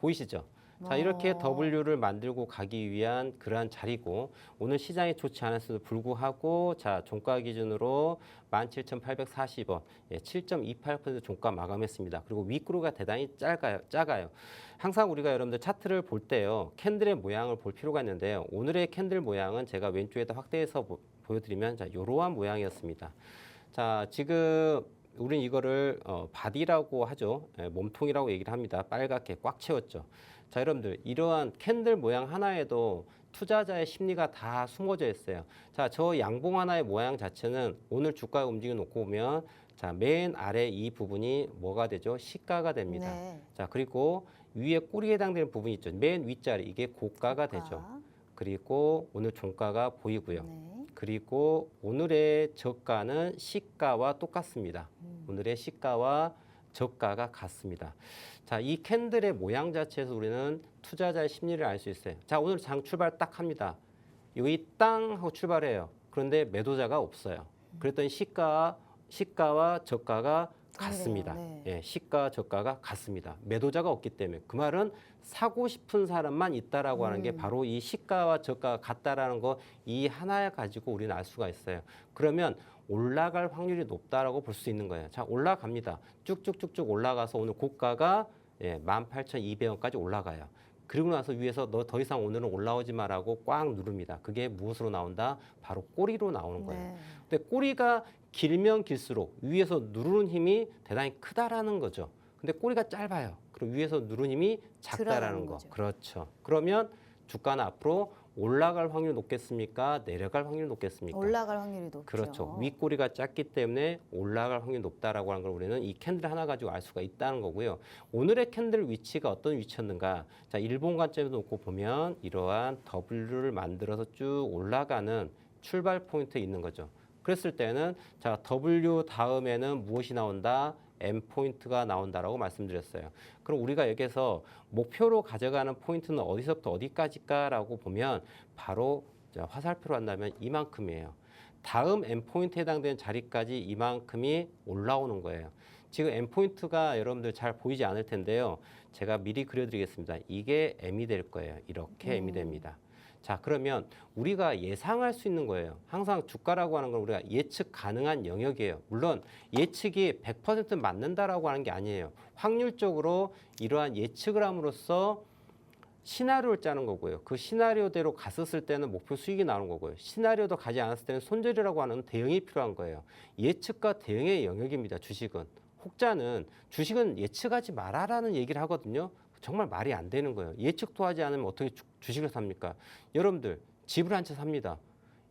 보이시죠? 자, 이렇게 W를 만들고 가기 위한 그러한 자리고 오늘 시장이 좋지 않았음에도 불구하고 자, 종가 기준으로 17,840원, 7.28% 종가 마감했습니다. 그리고 윗구르가 대단히 작아요. 항상 우리가 여러분들 차트를 볼 때요. 캔들의 모양을 볼 필요가 있는데요. 오늘의 캔들 모양은 제가 왼쪽에다 확대해서 보여드리면 자, 이러한 모양이었습니다. 자, 지금 우리는 이거를 바디라고 하죠. 몸통이라고 얘기를 합니다. 빨갛게 꽉 채웠죠. 자, 여러분들 이러한 캔들 모양 하나에도 투자자의 심리가 다 숨어져 있어요. 자, 저 양봉 하나의 모양 자체는 오늘 주가 움직여 놓고 보면 자, 맨 아래 이 부분이 뭐가 되죠? 시가가 됩니다. 네. 자, 그리고 위에 꼬리에 해당되는 부분이 있죠. 맨 윗자리 이게 고가가 되죠. 그리고 오늘 종가가 보이고요. 네. 그리고 오늘의 저가는 시가와 똑같습니다. 오늘의 시가와 저가가 같습니다. 자, 이 캔들의 모양 자체에서 우리는 투자자의 심리를 알 수 있어요. 자, 오늘 장 출발 딱 합니다. 여기 땅 하고 출발해요. 그런데 매도자가 없어요. 그랬더니 시가와 저가가 같습니다. 네. 예, 시가 저가가 같습니다. 매도자가 없기 때문에 그 말은 사고 싶은 사람만 있다라고 하는 게 바로 이 시가와 저가가 같다라는 거 이 하나 가지고 우리는 알 수가 있어요. 그러면 올라갈 확률이 높다라고 볼 수 있는 거예요. 자, 올라갑니다. 쭉쭉쭉쭉 올라가서 오늘 고가가 18,200원까지 올라가요. 그리고 나서 위에서 너 더 이상 오늘은 올라오지 마라고 꽉 누릅니다. 그게 무엇으로 나온다? 바로 꼬리로 나오는 거예요. 네. 근데 꼬리가 길면 길수록 위에서 누르는 힘이 대단히 크다라는 거죠. 근데 꼬리가 짧아요. 그리고 위에서 누르는 힘이 작다라는 들어가는 거. 거죠. 그렇죠. 그러면 주가는 앞으로 올라갈 확률이 높겠습니까? 내려갈 확률이 높겠습니까? 올라갈 확률이 높죠. 그렇죠. 윗꼬리가 작기 때문에 올라갈 확률이 높다라고 하는 걸 우리는 이 캔들 하나 가지고 알 수가 있다는 거고요. 오늘의 캔들 위치가 어떤 위치였는가? 자, 일본 관점에서 놓고 보면 이러한 W를 만들어서 쭉 올라가는 출발 포인트에 있는 거죠. 그랬을 때는 자, W 다음에는 무엇이 나온다? M 포인트가 나온다라고 말씀드렸어요. 그럼 우리가 여기서 목표로 가져가는 포인트는 어디서부터 어디까지일까라고 보면 바로 자, 화살표로 한다면 이만큼이에요. 다음 M 포인트에 해당되는 자리까지 이만큼이 올라오는 거예요. 지금 M 포인트가 여러분들 잘 보이지 않을 텐데요. 제가 미리 그려드리겠습니다. 이게 M이 될 거예요. 이렇게 M이 됩니다. 자, 그러면 우리가 예상할 수 있는 거예요. 항상 주가라고 하는 건 우리가 예측 가능한 영역이에요. 물론 예측이 100% 맞는다라고 하는 게 아니에요. 확률적으로 이러한 예측을 함으로써 시나리오를 짜는 거고요. 그 시나리오대로 갔었을 때는 목표 수익이 나오는 거고요. 시나리오도 가지 않았을 때는 손절이라고 하는 대응이 필요한 거예요. 예측과 대응의 영역입니다. 주식은. 혹자는 주식은 예측하지 마라라는 얘기를 하거든요. 정말 말이 안 되는 거예요. 예측도 하지 않으면 어떻게 주식을 삽니까? 여러분들 집을 한 채 삽니다.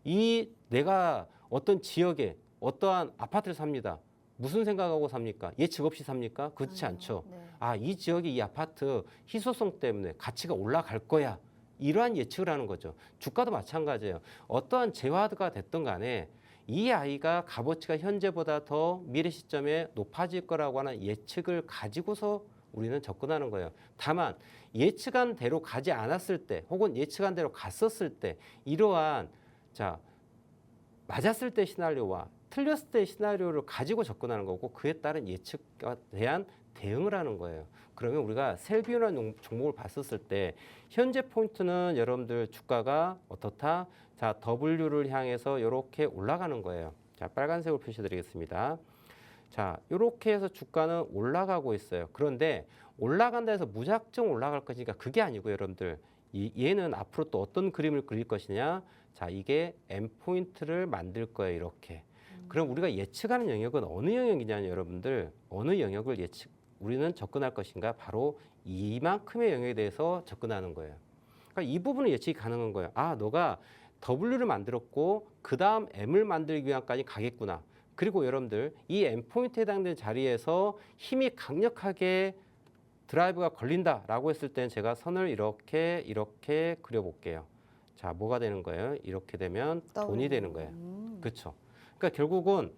이 내가 어떤 지역에 어떠한 아파트를 삽니다. 무슨 생각하고 삽니까? 예측 없이 삽니까? 그렇지 않죠. 네. 아, 이 지역의 이 아파트 희소성 때문에 가치가 올라갈 거야. 이러한 예측을 하는 거죠. 주가도 마찬가지예요. 어떠한 재화가 됐든 간에 이 아이가 값어치가 현재보다 더 미래 시점에 높아질 거라고 하는 예측을 가지고서 우리는 접근하는 거예요. 다만 예측한 대로 가지 않았을 때 혹은 예측한 대로 갔었을 때 이러한 자 맞았을 때 시나리오와 틀렸을 때 시나리오를 가지고 접근하는 거고 그에 따른 예측에 대한 대응을 하는 거예요. 그러면 우리가 셀비오라는 종목을 봤었을 때 현재 포인트는 여러분들 주가가 어떻다? 자, W를 향해서 이렇게 올라가는 거예요. 자, 빨간색으로 표시해 드리겠습니다. 자, 이렇게 해서 주가는 올라가고 있어요. 그런데 올라간다 해서 무작정 올라갈 것이니까 그게 아니고 여러분들 얘는 앞으로 또 어떤 그림을 그릴 것이냐? 자, 이게 M 포인트를 만들 거예요. 이렇게. 그럼 우리가 예측하는 영역은 어느 영역이냐면 여러분들 어느 영역을 우리는 접근할 것인가? 바로 이만큼의 영역에 대해서 접근하는 거예요. 그러니까 이 부분은 예측이 가능한 거예요. 아, 너가 W를 만들었고 그 다음 M을 만들기 위함까지 가겠구나. 그리고 여러분들 이 M 포인트에 해당되는 자리에서 힘이 강력하게 드라이브가 걸린다라고 했을 때는 제가 선을 이렇게 그려볼게요. 자, 뭐가 되는 거예요? 이렇게 되면 돈이 되는 거예요. 그렇죠? 그러니까 결국은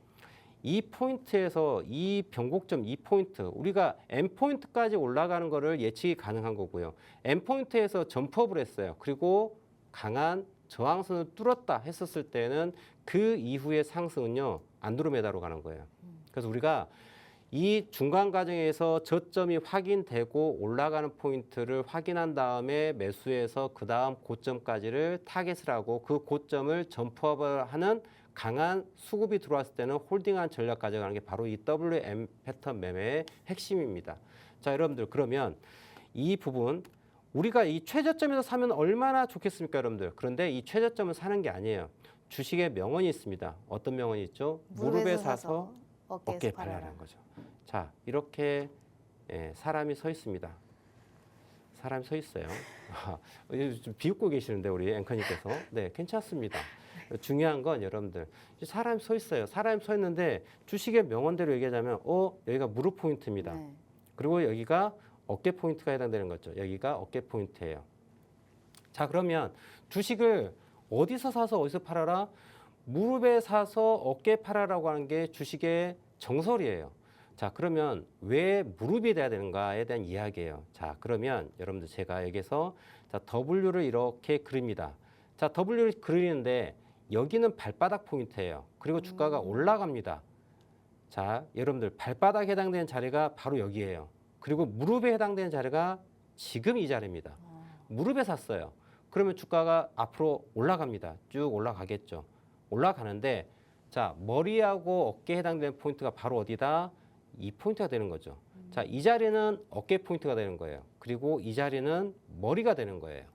이 포인트에서 이 변곡점 이 포인트 우리가 M 포인트까지 올라가는 거를 예측이 가능한 거고요. M 포인트에서 점프업을 했어요. 그리고 강한 저항선을 뚫었다 했었을 때는 그 이후의 상승은요 안드로메다로 가는 거예요. 그래서 우리가 이 중간 과정에서 저점이 확인되고 올라가는 포인트를 확인한 다음에 매수해서 그 다음 고점까지를 타겟을 하고 그 고점을 점프업을 하는 강한 수급이 들어왔을 때는 홀딩한 전략 가져가는 게 바로 이 WM 패턴 매매의 핵심입니다. 자, 여러분들 그러면 이 부분 우리가 이 최저점에서 사면 얼마나 좋겠습니까, 여러분들? 그런데 이 최저점을 사는 게 아니에요. 주식의 명언이 있습니다. 어떤 명언이 있죠? 무릎에 사서 어깨에 팔라라는 거죠. 자, 이렇게 사람이 서 있습니다. 사람이 서 있어요. 좀 비웃고 계시는데 우리 앵커님께서. 네, 괜찮습니다. 중요한 건 여러분들 사람이 서 있어요. 사람이 서 있는데 주식의 명언대로 얘기하자면 여기가 무릎 포인트입니다. 네. 그리고 여기가 어깨 포인트가 해당되는 거죠. 여기가 어깨 포인트예요. 자, 그러면 주식을 어디서 사서 어디서 팔아라? 무릎에 사서 어깨에 팔아라고 하는 게 주식의 정설이에요. 자, 그러면 왜 무릎이 돼야 되는가에 대한 이야기예요. 자, 그러면 여러분들 제가 여기서 자, W를 이렇게 그립니다. 자, W를 그리는데 여기는 발바닥 포인트예요. 그리고 주가가 올라갑니다. 자, 여러분들 발바닥에 해당되는 자리가 바로 여기예요. 그리고 무릎에 해당되는 자리가 지금 이 자리입니다. 무릎에 샀어요. 그러면 주가가 앞으로 올라갑니다. 쭉 올라가겠죠. 올라가는데 자, 머리하고 어깨에 해당되는 포인트가 바로 어디다? 이 포인트가 되는 거죠. 자, 이 자리는 어깨 포인트가 되는 거예요. 그리고 이 자리는 머리가 되는 거예요.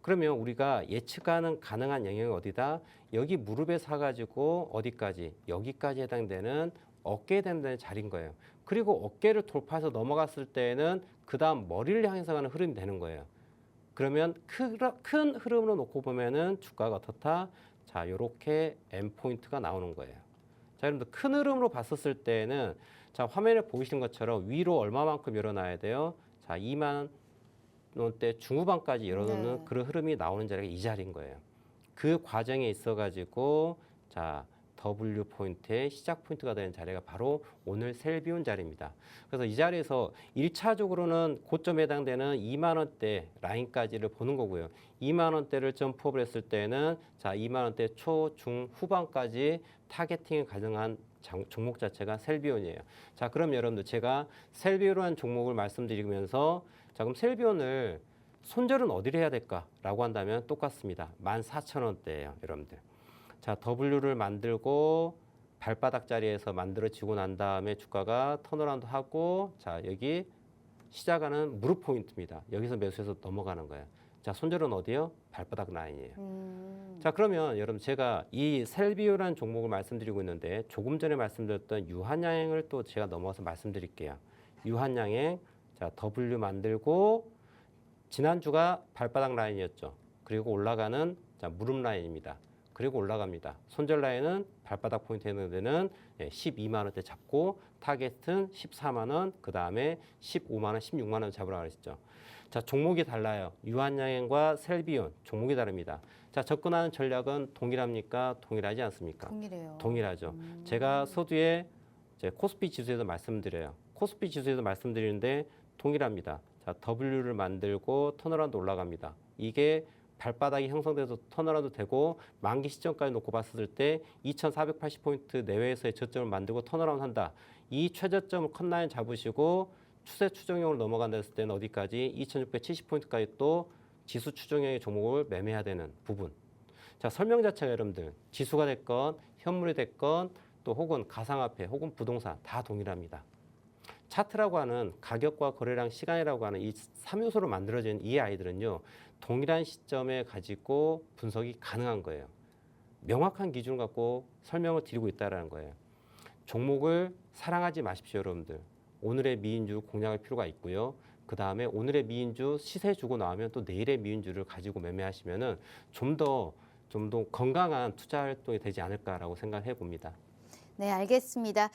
그러면 우리가 예측하는 가능한 영역이 어디다? 여기 무릎에 사가지고 어디까지? 여기까지 해당되는 어깨에 해당되는 자리인 거예요. 그리고 어깨를 돌파해서 넘어갔을 때는 그 다음 머리를 향해서 가는 흐름이 되는 거예요. 그러면 큰 흐름으로 놓고 보면은 주가가 어떻다? 자, 요렇게 M 포인트가 나오는 거예요. 자, 여러분들 큰 흐름으로 봤었을 때는 자, 화면에 보이시는 것처럼 위로 얼마만큼 열어놔야 돼요? 자, 2만 원대 중후반까지 열어놓는 네. 그런 흐름이 나오는 자리가 이 자리인 거예요. 그 과정에 있어가지고 자, W 포인트의 시작 포인트가 되는 자리가 바로 오늘 셀비온 자리입니다. 그래서 이 자리에서 1차적으로는 고점에 해당되는 2만 원대 라인까지를 보는 거고요. 2만 원대를 점프업을 했을 때는 자, 2만 원대 초, 중, 후반까지 타겟팅이 가능한 종목 자체가 셀비온이에요. 자, 그럼 여러분들 제가 셀비온이라는 종목을 말씀드리면서 자, 그럼 셀비온을 손절은 어디를 해야 될까라고 한다면 똑같습니다. 14,000원대예요, 여러분들. 자, W를 만들고 발바닥 자리에서 만들어지고 난 다음에 주가가 턴어라운드 하고 자, 여기 시작하는 무릎 포인트입니다. 여기서 매수해서 넘어가는 거예요. 자, 손절은 어디요? 발바닥 라인이에요. 자, 그러면 여러분 제가 이 셀비오라는 종목을 말씀드리고 있는데 조금 전에 말씀드렸던 유한양행을 또 제가 넘어가서 말씀드릴게요. 유한양행, 자, W 만들고 지난주가 발바닥 라인이었죠. 그리고 올라가는 자, 무릎 라인입니다. 그리고 올라갑니다. 손절 라인은 발바닥 포인트 있는 데는 12만 원대 잡고 타겟은 14만 원, 그 다음에 15만 원, 16만 원 잡으라고 그랬죠. 자, 종목이 달라요. 유한양행과 셀비온 종목이 다릅니다. 자, 접근하는 전략은 동일합니까? 동일하지 않습니까? 동일해요. 동일하죠. 제가 서두에 이제 코스피 지수에서 말씀드려요. 코스피 지수에서 말씀드리는데 동일합니다. 자, W를 만들고 턴어라운드 올라갑니다. 이게 발바닥이 형성돼서 턴어라운드 되고 만기 시점까지 놓고 봤을 때 2,480포인트 내외에서의 저점을 만들고 턴어라운드 한다. 이 최저점을 컷라인 잡으시고 추세 추정형으로 넘어간다 했을 때는 어디까지? 2,670포인트까지 또 지수 추정형의 종목을 매매해야 되는 부분. 자, 설명 자체가 여러분들 지수가 됐건 현물이 됐건 또 혹은 가상화폐 혹은 부동산 다 동일합니다. 차트라고 하는 가격과 거래량 시간이라고 하는 이 3요소로 만들어진 이 아이들은요. 동일한 시점에 가지고 분석이 가능한 거예요. 명확한 기준을 갖고 설명을 드리고 있다는 거예요. 종목을 사랑하지 마십시오, 여러분들. 오늘의 미인주 공략할 필요가 있고요. 그 다음에 오늘의 미인주 시세 주고 나오면 또 내일의 미인주를 가지고 매매하시면은 좀 더 건강한 투자 활동이 되지 않을까라고 생각해 봅니다. 네, 알겠습니다.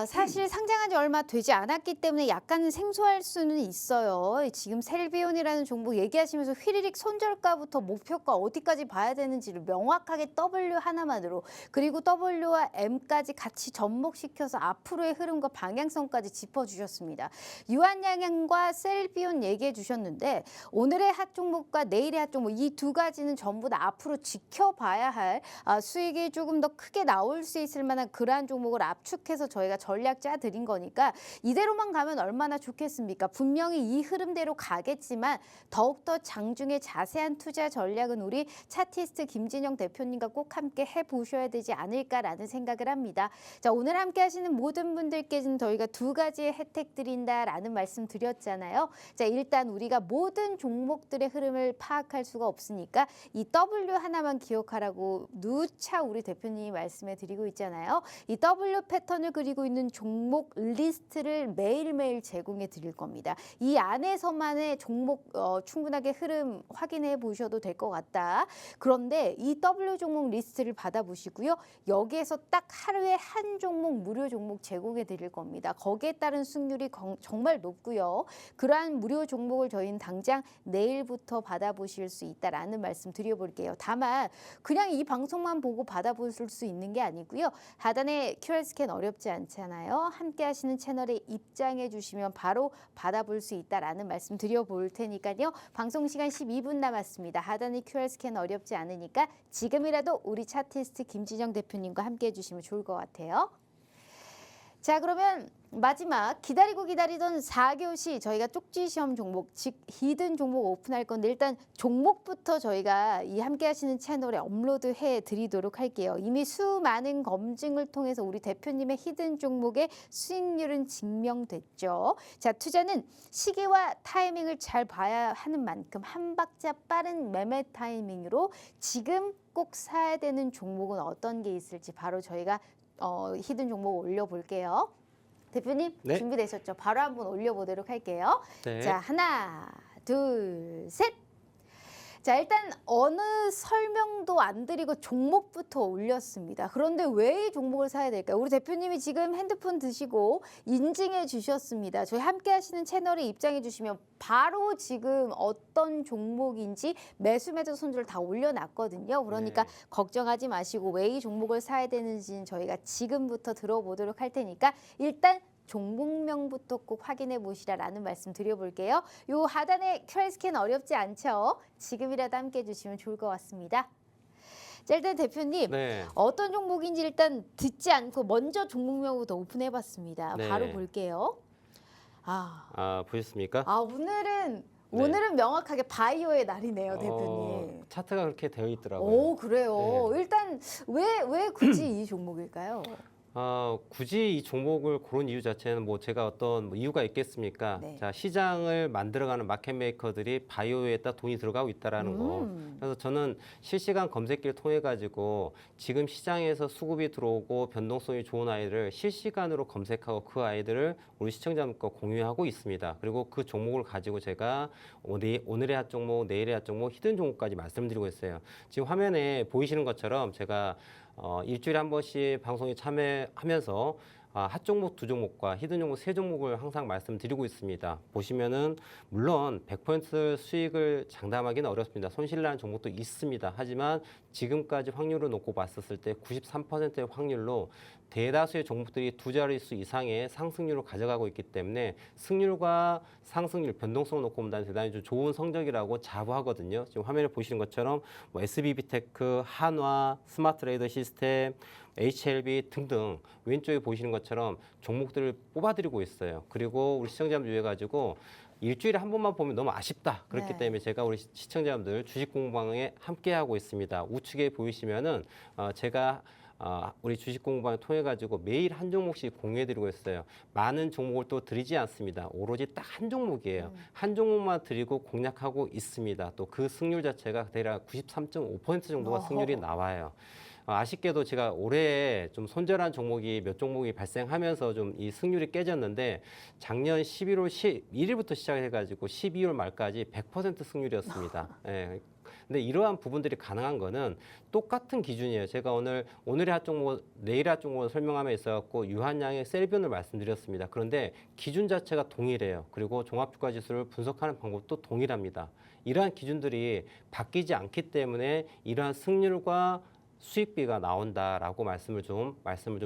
사실 상장한 지 얼마 되지 않았기 때문에 약간 생소할 수는 있어요. 지금 셀비온이라는 종목 얘기하시면서 휘리릭 손절가부터 목표가 어디까지 봐야 되는지를 명확하게 W 하나만으로 그리고 W와 M까지 같이 접목시켜서 앞으로의 흐름과 방향성까지 짚어주셨습니다. 유한양행과 셀비온 얘기해 주셨는데 오늘의 핫 종목과 내일의 핫 종목 이 두 가지는 전부 다 앞으로 지켜봐야 할 수익이 조금 더 크게 나올 수 있을 만한 그러한 종목을 압축해서 저희가 전략 짜드린 거니까 이대로만 가면 얼마나 좋겠습니까? 분명히 이 흐름대로 가겠지만 더욱더 장중에 자세한 투자 전략은 우리 차티스트 김진영 대표님과 꼭 함께 해보셔야 되지 않을까라는 생각을 합니다. 자, 오늘 함께 하시는 모든 분들께는 저희가 두 가지의 혜택 드린다라는 말씀 드렸잖아요. 자, 일단 우리가 모든 종목들의 흐름을 파악할 수가 없으니까 이 W 하나만 기억하라고 누차 우리 대표님이 말씀해 드리고 있잖아요. 이 W 패턴을 그리고 있는 종목 리스트를 매일매일 제공해 드릴 겁니다. 이 안에서만의 종목 충분하게 흐름 확인해 보셔도 될 것 같다. 그런데 이 W 종목 리스트를 받아보시고요. 여기에서 딱 하루에 한 종목 무료 종목 제공해 드릴 겁니다. 거기에 따른 수익률이 정말 높고요. 그러한 무료 종목을 저희는 당장 내일부터 받아보실 수 있다라는 말씀 드려볼게요. 다만 그냥 이 방송만 보고 받아보실 수 있는 게 아니고요. 하단에 QR 스캔 어렵지 않잖아요. 함께 하시는 채널에 입장해 주시면 바로 받아볼 수 있다라는 말씀 드려볼 테니까요. 방송 시간 12분 남았습니다. 하단에 QR 스캔 어렵지 않으니까 지금이라도 우리 차티스트 김진영 대표님과 함께 해주시면 좋을 것 같아요. 자, 그러면 마지막 기다리고 기다리던 4교시 저희가 쪽지 시험 종목, 즉 히든 종목 오픈할 건데 일단 종목부터 저희가 이 함께 하시는 채널에 업로드해 드리도록 할게요. 이미 수많은 검증을 통해서 우리 대표님의 히든 종목의 수익률은 증명됐죠. 자, 투자는 시기와 타이밍을 잘 봐야 하는 만큼 한 박자 빠른 매매 타이밍으로 지금 꼭 사야 되는 종목은 어떤 게 있을지 바로 저희가 히든 종목 올려볼게요. 대표님 네. 준비되셨죠? 바로 한번 올려보도록 할게요. 네. 자, 하나, 둘, 셋. 자, 일단 어느 설명도 안 드리고 종목부터 올렸습니다. 그런데 왜 이 종목을 사야 될까요? 우리 대표님이 지금 핸드폰 드시고 인증해 주셨습니다. 저희 함께 하시는 채널에 입장해 주시면 바로 지금 어떤 종목인지 매수 매도 손절을 다 올려놨거든요. 그러니까 네. 걱정하지 마시고 왜 이 종목을 사야 되는지는 저희가 지금부터 들어보도록 할 테니까 일단 종목명부터 꼭 확인해 보시라라는 말씀 드려볼게요. 요 하단에 QR 스캔 어렵지 않죠? 지금이라도 함께 해주시면 좋을 것 같습니다. 자, 일단 대표님 네. 어떤 종목인지 일단 듣지 않고 먼저 종목명부터 오픈해봤습니다. 네. 바로 볼게요. 보셨습니까? 오늘은 네. 명확하게 바이오의 날이네요, 대표님. 차트가 그렇게 되어 있더라고요. 오, 그래요. 네. 일단 왜 굳이 이 종목일까요? 굳이 이 종목을 고른 이유 자체는 뭐 제가 어떤 뭐 이유가 있겠습니까? 네. 자, 시장을 만들어가는 마켓 메이커들이 바이오에다 돈이 들어가고 있다라는 거. 그래서 저는 실시간 검색기를 통해 가지고 지금 시장에서 수급이 들어오고 변동성이 좋은 아이들을 실시간으로 검색하고 그 아이들을 우리 시청자분과 공유하고 있습니다. 그리고 그 종목을 가지고 제가 오늘의 핫 종목, 내일의 핫 종목, 히든 종목까지 말씀드리고 있어요. 지금 화면에 보이시는 것처럼 제가 일주일에 한 번씩 방송에 참여하면서 핫 종목 2종목과 히든 종목 3종목을 항상 말씀드리고 있습니다. 보시면은 물론 100% 수익을 장담하기는 어렵습니다. 손실나는 종목도 있습니다. 하지만 지금까지 확률을 놓고 봤었을 때 93%의 확률로 대다수의 종목들이 2자릿수 이상의 상승률을 가져가고 있기 때문에 승률과 상승률, 변동성을 놓고 본다면 대단히 좀 좋은 성적이라고 자부하거든요. 지금 화면에 보시는 것처럼 뭐 SBB테크, 한화, 스마트레이더 시스템, HLB 등등 왼쪽에 보시는 것처럼 종목들을 뽑아드리고 있어요. 그리고 우리 시청자분들 위해 가지고 일주일에 한 번만 보면 너무 아쉽다. 그렇기 네. 때문에 제가 우리 시청자분들 주식 공방에 함께 하고 있습니다. 우측에 보이시면은 제가 우리 주식 공방을 통해 가지고 매일 한 종목씩 공유해드리고 있어요. 많은 종목을 또 드리지 않습니다. 오로지 딱 한 종목이에요. 한 종목만 드리고 공략하고 있습니다. 또 그 승률 자체가 대략 93.5% 정도가 승률이 나와요. 아쉽게도 제가 올해 좀 손절한 종목이 몇 종목이 발생하면서 좀 이 승률이 깨졌는데 작년 11월 11일부터 시작해가지고 12월 말까지 100% 승률이었습니다. 예. 근데 이러한 부분들이 가능한 거는 똑같은 기준이에요. 제가 오늘의 핫 종목, 내일의 핫 종목을 설명함에 있어갖고 유한양의 셀비온을 말씀드렸습니다. 그런데 기준 자체가 동일해요. 그리고 종합주가 지수를 분석하는 방법도 동일합니다. 이러한 기준들이 바뀌지 않기 때문에 이러한 승률과 수익비가 나온다라고 말씀을 좀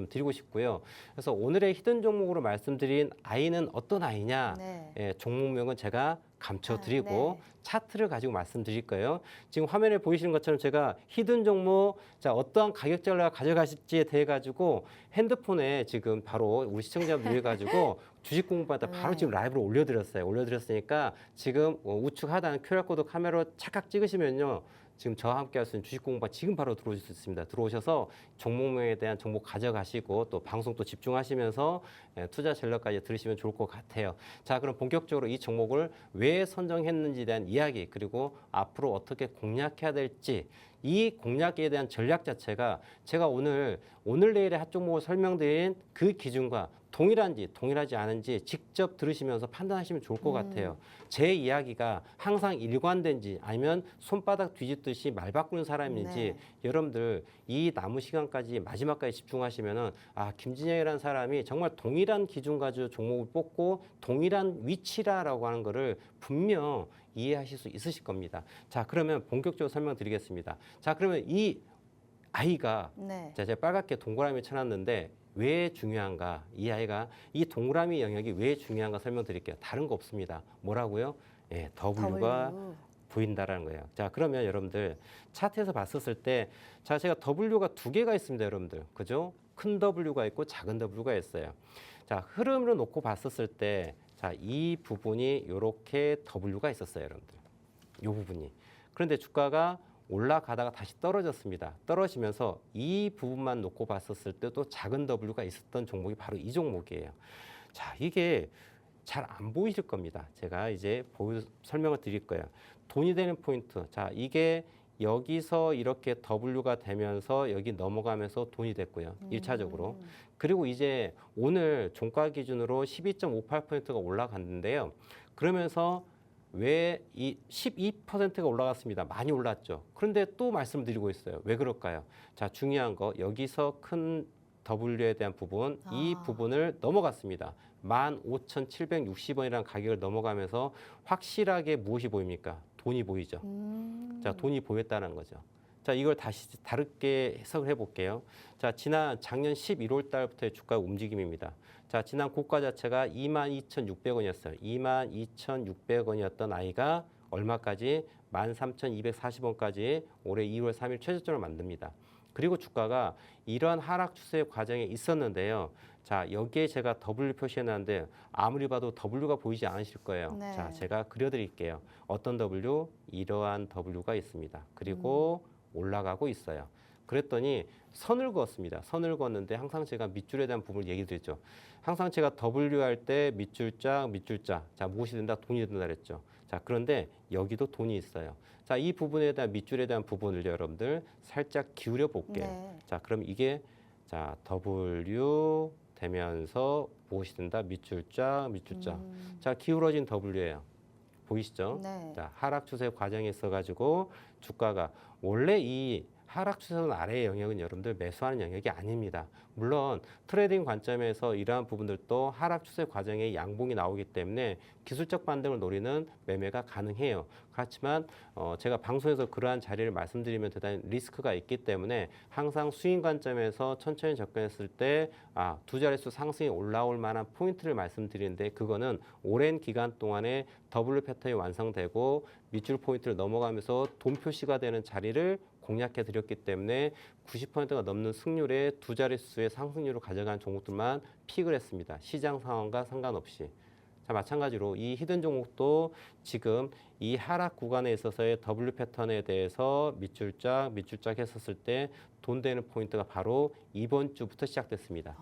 드리고 싶고요. 그래서 오늘의 히든 종목으로 말씀드린 아이는 어떤 아이냐? 네. 예, 종목명은 제가 감춰드리고 네. 차트를 가지고 말씀드릴 거예요. 지금 화면에 보이시는 것처럼 제가 히든 종목, 자 어떠한 가격 전략을 가져가실지에 대해 가지고 핸드폰에 지금 바로 우리 시청자분들 위해 가지고 주식 공부하다 바로 지금 라이브로 올려드렸으니까 지금 우측 하단 QR코드 카메라로 착각 찍으시면요. 지금 저와 함께 할 수 있는 주식 공부가 지금 바로 들어오실 수 있습니다. 들어오셔서 종목명에 대한 정보 가져가시고 또 방송 또 집중하시면서 투자 전략까지 들으시면 좋을 것 같아요. 자, 그럼 본격적으로 이 종목을 왜 선정했는지에 대한 이야기 그리고 앞으로 어떻게 공략해야 될지 이 공략에 대한 전략 자체가 제가 오늘 내일의 핫 종목을 설명드린 그 기준과 동일한지 동일하지 않은지 직접 들으시면서 판단하시면 좋을 것 같아요. 제 이야기가 항상 일관된지 아니면 손바닥 뒤집듯이 말 바꾸는 사람인지 네. 여러분들 이 남은 시간까지 마지막까지 집중하시면은 김진영이라는 사람이 정말 동일한 기준 가지고 종목을 뽑고 동일한 위치라라고 하는 거를 분명 이해하실 수 있으실 겁니다. 자, 그러면 본격적으로 설명드리겠습니다. 자, 그러면 이 아이가 네. 자, 제가 빨갛게 동그라미 쳐놨는데 왜 중요한가? 이 아이가 이 동그라미 영역이 왜 중요한가 설명드릴게요. 다른 거 없습니다. 뭐라고요? 예, W가 W. 보인다라는 거예요. 자, 그러면 여러분들 차트에서 봤었을 때, 자, 제가 W가 2개가 있습니다, 여러분들. 그죠? 큰 W가 있고 작은 W가 있어요. 자, 흐름으로 놓고 봤었을 때, 자, 이 부분이 이렇게 W가 있었어요, 여러분들. 이 부분이. 그런데 주가가 올라가다가 다시 떨어졌습니다. 떨어지면서 이 부분만 놓고 봤었을 때도 작은 W가 있었던 종목이 바로 이 종목이에요. 자, 이게 잘 안 보이실 겁니다. 제가 이제 설명을 드릴 거예요. 돈이 되는 포인트. 자, 이게 여기서 이렇게 W가 되면서 여기 넘어가면서 돈이 됐고요. 1차적으로. 그리고 이제 오늘 종가 기준으로 12.58%가 올라갔는데요. 그러면서 왜 이 12%가 올라갔습니다. 많이 올랐죠. 그런데 또 말씀드리고 있어요. 왜 그럴까요? 자, 중요한 거 여기서 큰 W에 대한 부분, 이 부분을 넘어갔습니다. 15,760원이라는 가격을 넘어가면서 확실하게 무엇이 보입니까? 돈이 보이죠. 자, 돈이 보였다는 거죠. 자, 이걸 다시 다르게 해석을 해볼게요. 자, 작년 11월 달부터의 주가 움직임입니다. 자, 지난 고가 자체가 22,600원이었어요. 22,600원이었던 아이가 얼마까지? 13,240원까지 올해 2월 3일 최저점을 만듭니다. 그리고 주가가 이러한 하락 추세 과정에 있었는데요. 자, 여기에 제가 W 표시해놨는데 아무리 봐도 W가 보이지 않으실 거예요. 네. 자, 제가 그려드릴게요. 어떤 W? 이러한 W가 있습니다. 그리고 올라가고 있어요. 그랬더니 선을 그었습니다. 선을 그었는데 항상 제가 밑줄에 대한 부분을 얘기 드렸죠. 항상 제가 W 할 때 밑줄자, 밑줄자. 자, 무엇이 된다? 돈이 된다 그랬죠. 자, 그런데 여기도 돈이 있어요. 자, 이 부분에 대한 밑줄에 대한 부분을 여러분들 살짝 기울여 볼게요. 네. 자, 그럼 이게 자, W 되면서 무엇이 된다? 밑줄자, 밑줄자. 자, 기울어진 W예요. 보이시죠? 네. 자, 하락 추세 과정에 있어가지고 주가가 원래 이 하락 추세선 아래의 영역은 여러분들 매수하는 영역이 아닙니다. 물론 트레이딩 관점에서 이러한 부분들도 하락 추세 과정에 양봉이 나오기 때문에 기술적 반등을 노리는 매매가 가능해요. 그렇지만 제가 방송에서 그러한 자리를 말씀드리면 대단히 리스크가 있기 때문에 항상 수익 관점에서 천천히 접근했을 때 두 자릿수 상승이 올라올 만한 포인트를 말씀드리는데 그거는 오랜 기간 동안에 W 패턴이 완성되고 밑줄 포인트를 넘어가면서 돈 표시가 되는 자리를 공략해 드렸기 때문에 90%가 넘는 승률의 두 자릿수의 상승률을 가져간 종목들만 픽을 했습니다. 시장 상황과 상관없이. 자, 마찬가지로 이 히든 종목도 지금 이 하락 구간에 있어서의 W 패턴에 대해서 밑줄짝 했었을 때 돈 되는 포인트가 바로 이번 주부터 시작됐습니다.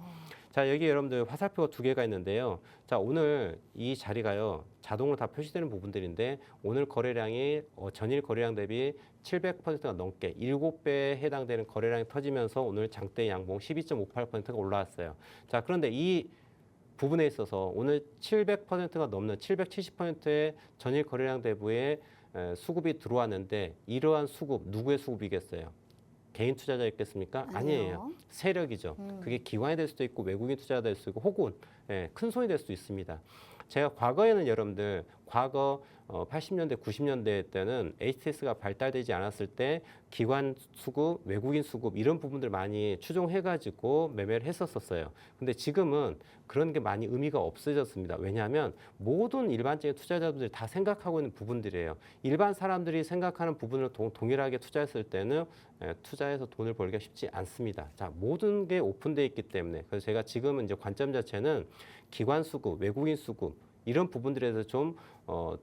자, 여기 여러분들 화살표가 두 개가 있는데요. 자, 오늘 이 자리가요. 자동으로 다 표시되는 부분들인데 오늘 거래량이 전일 거래량 대비 700%가 넘게 7배에 해당되는 거래량이 터지면서 오늘 장대 양봉 12.58%가 올라왔어요. 자, 그런데 이 부분에 있어서 오늘 700%가 넘는 770%의 전일 거래량 대부의 수급이 들어왔는데 이러한 수급 누구의 수급이겠어요? 개인 투자자 있겠습니까? 아니에요. 세력이죠. 그게 기관이 될 수도 있고 외국인 투자자 될 수도 있고 혹은 큰 손이 될 수도 있습니다. 제가 과거에는 여러분들 과거 80년대, 90년대 때는 HTS가 발달되지 않았을 때 기관 수급, 외국인 수급 이런 부분들 많이 추종해가지고 매매를 했었어요. 근데 지금은 그런 게 많이 의미가 없어졌습니다. 왜냐하면 모든 일반적인 투자자들이 다 생각하고 있는 부분들이에요. 일반 사람들이 생각하는 부분을 동일하게 투자했을 때는 투자해서 돈을 벌기가 쉽지 않습니다. 자, 모든 게 오픈되어 있기 때문에 그래서 제가 지금은 이제 관점 자체는 기관 수급, 외국인 수급 이런 부분들에 대해서 좀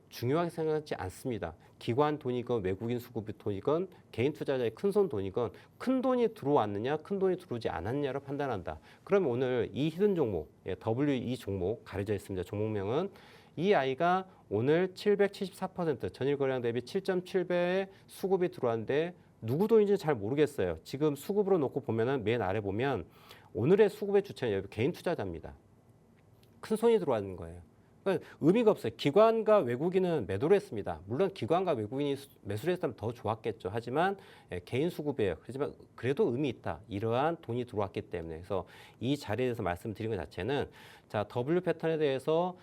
중요하게 생각하지 않습니다. 기관 돈이건 외국인 수급의 돈이건 개인 투자자의 큰손 돈이건 큰 돈이 들어왔느냐 큰 돈이 들어오지 않았느냐를 판단한다. 그러면 오늘 이 히든 종목, W2 종목 가려져 있습니다. 종목명은 이 아이가 오늘 774% 전일 거래량 대비 7.7배의 수급이 들어왔는데 누구 돈인지 잘 모르겠어요. 지금 수급으로 놓고 보면은 맨 아래 보면 오늘의 수급의 주체는 개인 투자자입니다. 큰 손이 들어왔는 거예요. 그러니까 의미가 없어요. 기관과 외국인은 매도를 했습니다. 물론 기관과 외국인이 매수를 했다면 더 좋았겠죠. 하지만 개인 수급이에요. 하지만 그래도 의미 있다. 이러한 돈이 들어왔기 때문에. 그래서 이 자리에 대해서 말씀드린 것 자체는 자, W 패턴에 대해서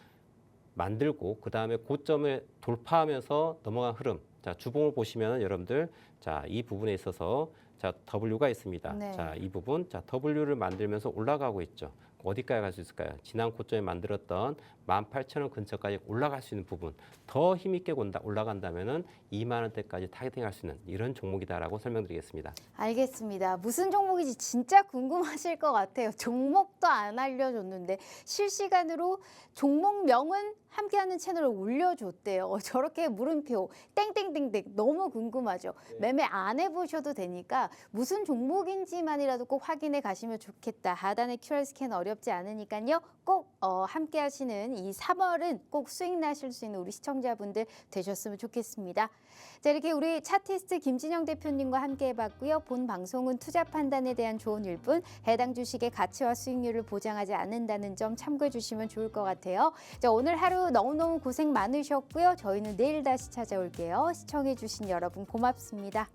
만들고 그 다음에 고점을 돌파하면서 넘어간 흐름. 자, 주봉을 보시면 여러분들 자, 이 부분에 있어서 자, W가 있습니다. 네. 자, 이 부분 자, W를 만들면서 올라가고 있죠. 어디까지 갈 수 있을까요? 지난 고점에 만들었던 18,000원 근처까지 올라갈 수 있는 부분, 더 힘있게 올라간다면은 2만 원대까지 타겟팅할 수 있는 이런 종목이다라고 설명드리겠습니다. 알겠습니다. 무슨 종목인지 진짜 궁금하실 것 같아요. 종목도 안 알려줬는데 실시간으로 종목명은 함께하는 채널을 올려줬대요. 저렇게 물음표 땡땡땡땡 너무 궁금하죠. 매매 안 해보셔도 되니까 무슨 종목인지만이라도 꼭 확인해 가시면 좋겠다. 하단의 QR 스캔 어렵지 않으니까요. 꼭 함께하시는 이 3월은 꼭 수익 나실 수 있는 우리 시청자분들 되셨으면 좋겠습니다. 자, 이렇게 우리 차티스트 김진영 대표님과 함께 해봤고요. 본 방송은 투자 판단에 대한 조언일 뿐 해당 주식의 가치와 수익률을 보장하지 않는다는 점 참고해 주시면 좋을 것 같아요. 자, 오늘 하루 너무너무 고생 많으셨고요. 저희는 내일 다시 찾아올게요. 시청해 주신 여러분 고맙습니다.